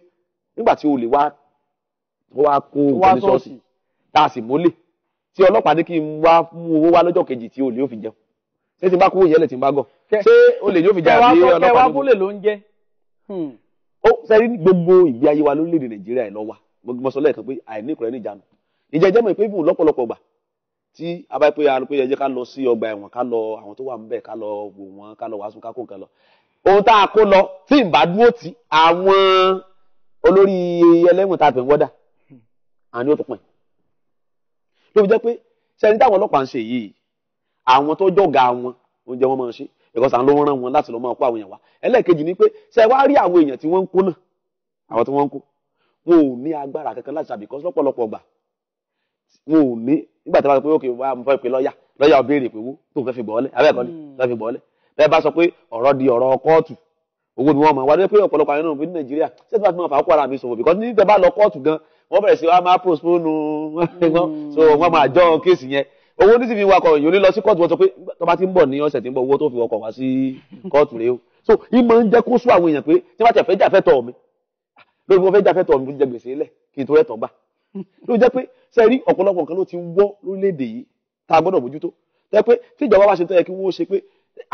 nígbà tí olè wá kó nǹkan ní ṣọ́ọ̀ṣì tá a sì mólè tí ọlọ́pàá ní kí n wá mú owó wá lọ́jọ́ kejì tí olè ó fi jẹun ṣé tí n bá kó yẹlẹ̀ tí n bá gọ̀ ṣé olè yóò fi jẹun àbí ọlọ́pàá kẹwàá bólè ló ń jẹ. ó sẹ́rí gbogbo ìgbé ayé wa lórílẹ̀‐èdè Nàìjíríà ẹ̀ lọ́wọ́ mo sọ lẹ́ẹ̀kan pé àìní ìkọ̀rẹ́ ní ìjánu ìjẹ́jẹ́ mọ̀ pé ibùn lọ́pọ̀lọpọ̀ gbà tí a bá pé ẹ jẹ́ ká lọ sí ọgbà ẹ̀wọ̀n ká lọ àwọn tó wà ń bẹ̀ ká lọ wò wọ́n ká lọ wàásù ká kó nǹkan lọ ohun tá a kó lọ tí n bá dúró tí àwọn olórí ẹlẹ́wọ̀n tá a pè ń wọ́dà àní ó tó pin ló fi jẹ́ pé sẹ́ni táwọn ọlọ́pàá ń ṣe yìí àwọn tó jọ̀gá wọn oúnjẹ wọn máa ń ṣe ẹ̀kọ́ sàn ló ń rán wọn láti lọ máa kó àwọn èèyàn wá ẹlẹ́ẹ̀kejì ni pé ṣe wá rí àwọn èèyàn tí wọ́n ń kó náà àwọn tí wọ́n ń kó wọn ò ní agbára kankan láti ṣàbí kọ́sí lọ́pọ̀lọpọ̀ gbà wọn ò ní nígbà tí wọ́n bá sọ pé ókè wá mo fẹ́ pe lọ́ọ̀yà ò béèrè pé owó tó fẹ́ fi gbọ́ ọ́lẹ̀ abẹ́ẹ̀kọ́ ni fẹ́ fi gbọ́ ọ́lẹ̀ bẹ́ẹ̀ bá sọ pé ọ̀rọ̀ di ọ̀rọ̀ kóòtù owó ni wọ́n máa wá dé pé ọ̀pọ̀lọpọ̀ àwọn ènìyàn ní Nàìjíríà ṣé tí wọ́n ti máa fà á kó ara mi sọ̀rọ̀ because ní tẹ́ bá lọ kóòtù gan wọ́n bẹ̀rẹ̀ sí wá máa postpone so wọ́n máa jọ kéèsì yẹn owó ní sì fi wakọ̀ èèyàn ní lọ sí kóòtù wọn sọ pé tó bá ti ń bọ̀ ní ọ̀sẹ̀ tí ń bọ̀ owó tó fi wakọ̀ wá sí kóòtù rèé o so ìmọ̀ ń jẹ́ kó sún àwọn èèyàn pé tí wọ́n ti fẹ́ jà fẹ́ tọ̀ mi lórí mo fẹ́ jà fẹ́ tọ̀ mi mo ti jẹ gbèsè lẹ̀ kí n tó rẹ̀ tọ̀ gbà ló jẹ́ pé sẹ́rí ọ̀pọ̀lọpọ̀ nǹkan ló ti wọ́ lórílẹ̀‐èdè yìí tá a gbọ́dọ̀ mójútó tẹ́ pé tí ìjọba bá ṣe tó yẹ kí wọ́n ṣe pé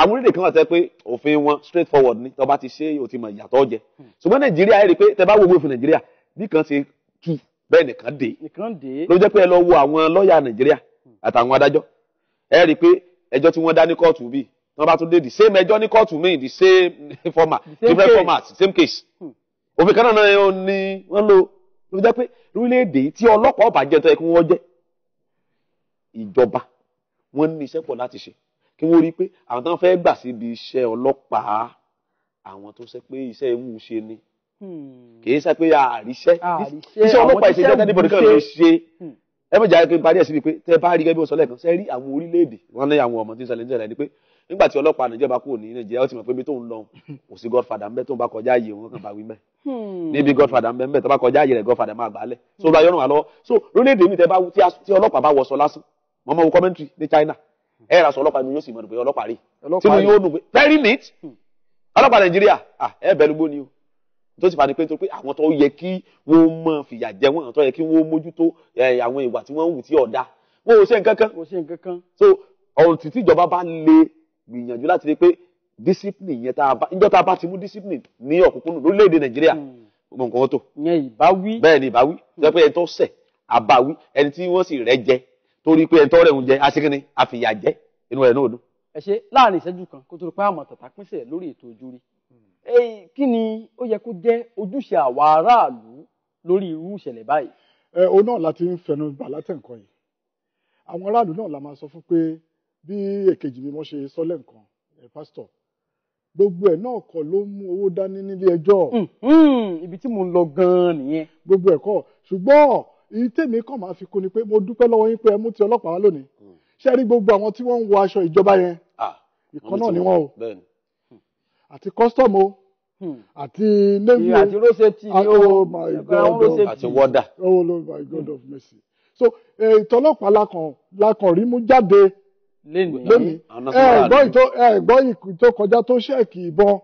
àwọn orílẹ̀ kan wà tẹ́ pé òfin wọn straight forward ni tó bá ti ṣe o ti mọ ìyàtọ̀ jẹ ṣùgbọ́n Nàìjíríà ẹ rí i pé tẹ́ bá wo òfin Nàìjíríà bí kan ṣe tú bẹ́ẹ̀ nìkan dé ló jẹ́ pé ẹ lọ wo àwọn lọ́ọ̀yà Nàìjíríà àtàwọn adájọ́ ẹ rí i pé ẹjọ́ tí wọ́n dá ní kóòtù bíi wọ́n bá tún dé the same ẹjọ́ ní kóòtù míì the same format different format same case òfin kan náà ni wọ́n lò ló jẹ́ pé orílẹ̀-èdè tí ọlọ́pàá ọba jẹ́ tó yẹ kí wọ́n jẹ́ ìjọba wọ́n ní iṣẹ́ pọ̀ láti ṣe kí wọ́n rí i pé àwọn tó ń fẹ́ gbà síbi iṣẹ́ ọlọ́pàá àwọn tó ṣe pé iṣẹ́ ewu ṣe ni kì í ṣe pé àríṣẹ́ iṣẹ́ ọlọ́pàá ìṣèjọba tẹ́lẹ̀ bọ̀dọ̀ kan ló ṣe ẹ mọ̀ jáde pé parí ẹ̀ sí ni pé tẹ́ bá rí gẹ́gẹ́ bí wọ́n sọ lẹ́ẹ̀kan ṣe rí àwọn orílẹ̀-èdè wọn ní àwọn ọmọ tí ń ṣẹlẹ̀ ń ṣẹlẹ̀ ni pé nígbà tí ọlọ́pàá Nàìjíríà bá kúrò ní Nàìjíríà ó ti mọ̀ pé ibi tó ń lọ kò sí godfather ńbẹ tó ń bá kọjá ààyè wọn kàn bá wí mẹ́ níbi godfather ńbẹ tó bá kọjá ààyè rẹ̀ godfather máa gbà á lẹ̀ so bá yọrùn wá lọ́wọ́ so lórílẹ̀-èdè mi tí ọlọ́pàá bá wọṣọ lásán mọ́mọ́ wo commentary ní China ẹ ra sọ ọlọ́pàá ni yóò sì mọ̀ pé ọlọ́pàá rí tí mo yóò nù pé very neat ọlọ́pàá Nàìjíríà ẹ bẹ̀rù gbó ni o tó ti fà ní pé nítorí pé àwọn tó yẹ kí wọ́n mọ̀ fìyà jẹ wọ́n àwọn tó yẹ kí wọ́n mójútó àwọn ìwà tí wọ́n ń wù tí ọ̀dà wọn ò ṣe nǹkan kan so ọ̀rùn tí ìjọba bá lè gbìyànjú láti rí pé discipline yẹn níjọ́ tá a bá ti mú discipline ní ọ̀kúnkúndùn lórílẹ̀‐èdè Nàìjíríà gbogbo nǹkan tó. ìyẹn ìbáwí. bẹ́ẹ̀ ni ìbáwí jẹ́ pé ẹni tó ṣẹ̀ àbáwí ẹni tí wọ́n sì rẹ́ jẹ torí pé ẹni tó rẹ̀ ń jẹ aṣíkíní àfìyà jẹ inú rẹ̀ náà dùn. ẹ ṣe láàrin ìṣẹ́jú kan kó tó pé àmọ̀ tàtà pínṣẹ̀ lórí ètò ojúrí kí ni ó yẹ kó jẹ́ ojúṣe àwa aráàlú lórí irú ìṣẹ̀lẹ̀ báyìí. òun náà láti ń fẹnu bà látẹ̀ǹkan yìí àwọn aráàlú náà la máa sọ fún pé bí èkejì mi wọ́n ṣe sọ lẹ́ǹkan pásítọ̀ gbogbo ẹ̀ náà kọ́ ló mú owó dání nílé ẹjọ́. ibi tí mo ń lọ gan-an nìyẹn. gbogbo ẹ̀ kọ́ ṣùgbọ́n èyí tèmi kàn máa fi kún ni pé mo dúpẹ́ lọ́wọ́ yín pé ẹ mú ti ọlọ́pàá wá lónìí ṣé rí gbogbo àwọn tí wọ́n ń wọ aṣọ ìjọba yẹn ìkan náà ni wọ́n o àti custom o àti navy o àti roseti oh my God àti wọ́dà. oh my God of mercy so ìtọ́lọ́pàá lakàn rí mú jáde lónìí ẹ̀gbọ́n tó kọjá tó ṣẹ́ẹ̀kì ìbọn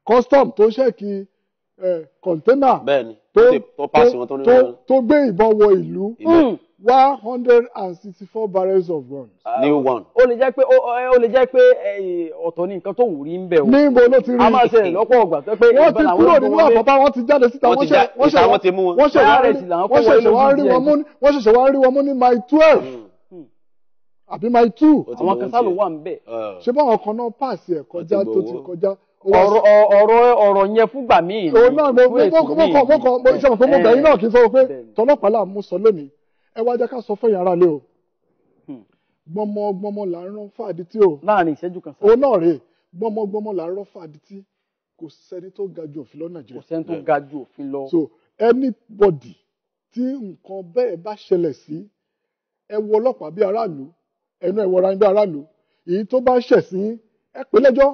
custom tó ṣẹ́ẹ̀kì kọ̀ńténà tó gbé ìbọn wọ ìlú 164 barrels of guns. new one. ó lè jẹ́ pé ọ̀tọ̀ ní nǹkan tó wù rí ń bẹ̀ o. níbo ló ti rí. a máa ṣẹlẹ̀ lọ́pọ̀ ọgbà tó pé wọ́n ti kúrò nínú àpapọ̀ wọ́n ti jáde síta wọ́n ṣẹ̀ṣẹ̀ wá rí wọn mú ní mile 12 àbí mile 2. àwọn kan sálò wà ń bẹ̀. ṣé báwọn kan náà pàṣẹ ẹ̀ kọjá tó ti kọjá. ọ̀rọ̀ yẹn fúngbà míì. òun náà mo bẹ̀yìn náà kì í sọ pé tọlọ́pàá là ń mú sọ lónìí ẹ wá jẹ́ ká sọ fẹ́yìn ara lé o gbọmọgbọmọ là ń rán fàdí tí o. láàrin ìṣẹ́jú kan. òun náà rèé gbọmọgbọmọ là ń rán fàdí tí kò sẹ́ni tó ga ju òfin lọ Nàìjíríà. kò sẹ́ni tó ga ju òfin lọ. so anybody tí nǹkan bẹ́ẹ̀ bá ṣẹlẹ̀ sí ẹ wo ọlọ́pàá bí aráàlú ẹnu ẹ wọra bí aráàlú èyí tó bá ṣẹ̀ sí ẹ pè lẹ́jọ́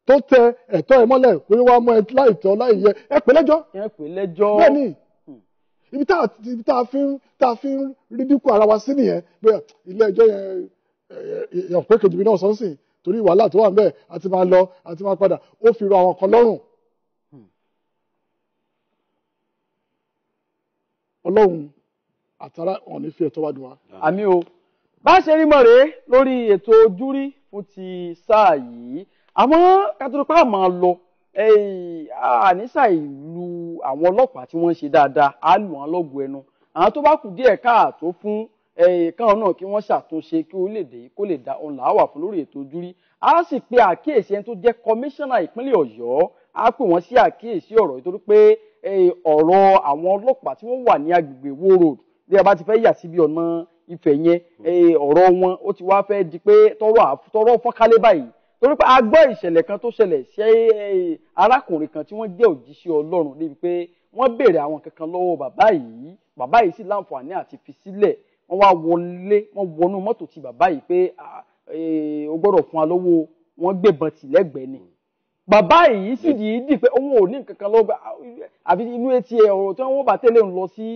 tó tẹ ẹ̀tọ́ ẹ mọ́lẹ̀ pé wàá mọ ẹ láìtọ́ láìyẹ ẹ pè lẹ́jọ́. ẹ pè lẹ́jọ́. bẹ́ẹ̀ni ibi tá a fi ń rídíkù ara wa sí nìyẹn pé ilé ẹjọ́ yẹn ọ̀pẹ́ kejì mi náà sọ sí torí wàhálà tó wà ń bẹ̀ àti máa lọ àti máa padà ó fi rọ àwọn kan lọ́rùn. Ọlọ́run àtàrà ọ̀nì fi ẹ̀tọ́ wá dùn wá. àmì o bá ṣe rí mọ̀ rèé lórí ètò ojúrí fún ti sáà yìí àmọ́ kátólípà máa lọ àníṣà ìlú àwọn ọlọ́pàá tí wọ́n ń ṣe dáadáa á lù wọ́n lọ́gùn ẹnu àwọn tó bá kù díẹ̀ káàtó fún káwọn náà kí wọ́n ṣàtúnṣe kí orílẹ̀-èdè yìí kó lè da òun làá wà fún lórí ètò ojúrí á sì pe àkíyèsí ẹni tó jẹ́ kọmíṣánná ìpínlẹ̀ Ọ̀yọ́ á pè wọ́n sí àkíyèsí ọ̀rọ̀ nítorí pé ọ̀rọ̀ àwọn ọlọ́pàá tí wọ́n wà ní agbègbè Wo Road bí a bá ti fẹ́ yà síbi ọ̀nà Ifẹ̀ yẹn ọ̀rọ̀ wọn ó ti wá fẹ́ di pé tọrọ fọ́nkálé báyìí torí pé a gbọ́ ìṣẹ̀lẹ̀ kan tó ṣẹlẹ̀ sí arákùnrin kan tí wọ́n jẹ́ òjíṣẹ́ Ọlọ́run débi pé wọ́n béèrè àwọn kankan lọ́wọ́ bàbá yìí sì láǹfààní àti fi sílẹ̀ wọ́n wá wọnú mọ́tò ti bàbá yìí pé o gbọ́dọ̀ fún wa lówó wọ́n gbébọn tì lẹ́gbẹ̀ẹ́ ni bàbá yìí sì dì pé òun ò ní nǹkan kan lọ́wọ́ àbí inú ATM ọ̀rọ̀ tí wọ́n bá tẹ̀lé ń lọ sí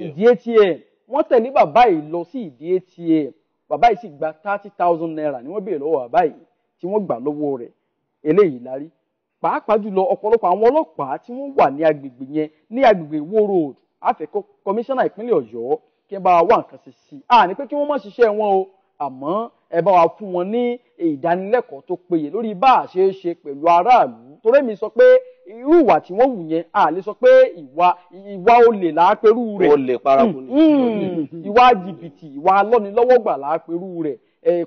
ìdí ATM wọ́n tẹ̀lé bàbá yìí lọ sí ìdí ATM bàbá yìí sì gba 30,000 naira ni wọ́n béèrè lọ́wọ́ bàbá yìí tí wọ́n gbà lọ́wọ́ rẹ̀ eléyìí la rí pàápàá jùlọ ọ̀pọ̀lọpọ̀ àwọn ọlọ́pàá tí wọ́n wà ní agbègbè yẹn ní agbègbè Wo Road àfẹ́kọ́ kọmíṣánná ìpínlẹ̀ Ọ̀yọ́ kí ẹ bá wa wá nǹkan ṣe sí i àní pé kí wọ́n má ṣiṣẹ́ wọn o àmọ́ ẹ bá wa fún wọn ní ìdánilẹ́kọ̀ọ́ tó péye lórí bá a ṣe é ṣe pẹ̀lú aráàlú torí mi sọ pé irú ìwà tí wọ́n wù yẹn a lè sọ pé ìwà olè làápẹ̀rú rẹ̀ olè paraku ni ìwà jìbìtì ìwà alọ́nilọ́wọ́gbà làápẹ̀rú rẹ̀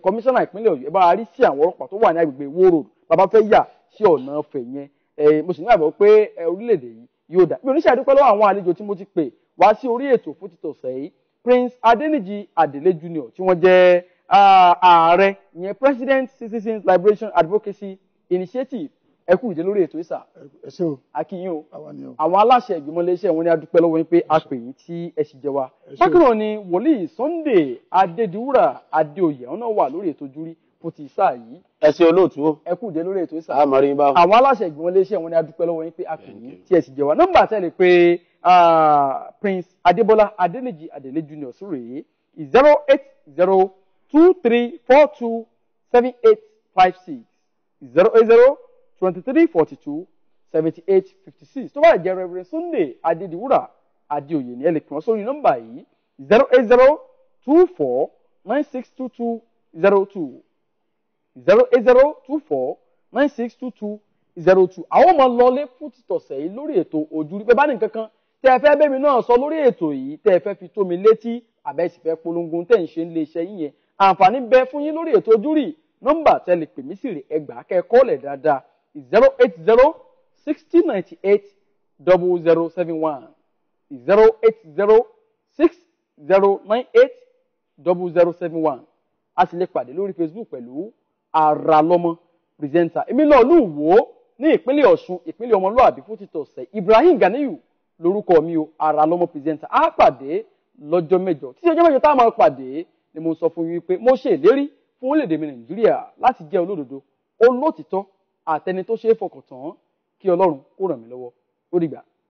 kọmíṣánná ìpínlẹ̀ Ọ̀yọ́ ẹ bá wa rí sí àwọn ọlọ́pàá tó wà ní agbègbè Wo Road bàbá fẹ́ yà sí ọ̀nà Ifẹ̀ yẹn mo sì ní àgbẹ̀ pé orílẹ̀-èdè yìí yóò dá mi ò ní ṣàdúpẹ́ lọ́wọ́ àwọn àlejò tí mo ti pè wá sí orí ètò fún títọ̀sẹ̀ yìí Prince Adeniji Adele Junior tí wọ́n jẹ́ ààrẹ ìyẹn President Citizens Liberation Advocacy Initiative ẹ kú ìdè lórí ètò ìsà akínyìn o àwọn aláṣẹ ìgbìmọ̀ iléeṣẹ́ wọn ni a dúpẹ́ lọ́wọ́ yín pé a pè yín tí ẹ sì jẹ wa bákan náà ni wòlíì Sunday Adédiwúrà Adéoyè àwọn náà wà lórí ètò ojúrí fún ti ìsà yìí ẹ ṣé olóòtú ẹ kú ìdè lórí ètò ìsà àwọn aláṣẹ ìgbìmọ̀ iléeṣẹ́ wọn ni a dúpẹ́ lọ́wọ́ yín pé a pè yín tí ẹ sì jẹ wa nọ́mbà tẹ́lẹ̀ pé Prince Adébọ́lá Adéníjì Adélé Junior sórí 08023427856 08023427856 tó bá jẹ́ Reverend Sunday Adédiwúrà Adéoyè ní ẹ lè pè wọ́n sórí nọ́mbà yìí 08024962202 08024962202. àwọn ọmọ lọlé fún títọ̀sẹ̀ yìí lórí ètò Ojúrí bẹ́ẹ̀ bá ní nǹkan kan tẹ́ ẹ fẹ́ bẹ́ẹ̀ mi náà sọ lórí ètò yìí tẹ́ ẹ fẹ́ fi tó mi létí àbẹ́sì fẹ́ polongo tẹ́ ń ṣe ń lé iṣẹ́ yín yẹn àǹfààní bẹ fún yín lórí ètò Ojúrí nọ́mbà tẹ́ lè pè mí sí rè ẹgbàá kẹ́ kọ́ọ̀lẹ̀ dáadáa 08060980071 08060980071 a sì lè pàdé lórí Facebook pẹ̀lú Aralọ́mọ pírẹsẹ́ńtà èmi náà lù wò ó ní ìpínlẹ̀ Ọ̀ṣun ìpínlẹ̀ ọmọlúàbí fún títọ̀sẹ̀ Ibrahim Ganiyu lórúkọ mi o Aralọ́mọ pírẹsẹ́ńtà á pàdé lọ́jọ́ mẹ́jọ tí ọjọ́ mẹ́jọ tá a máa pàdé ni mo sọ fún yín pé mo ṣe ìlérí fún orílẹ̀-èdè mi Nàìjíríà láti jẹ́ olódodo olótìtọ́ àtẹni tó ṣe é fọkàn tán kí Ọlọ́run kó ràn mí lọ́wọ́ ó dìgbà.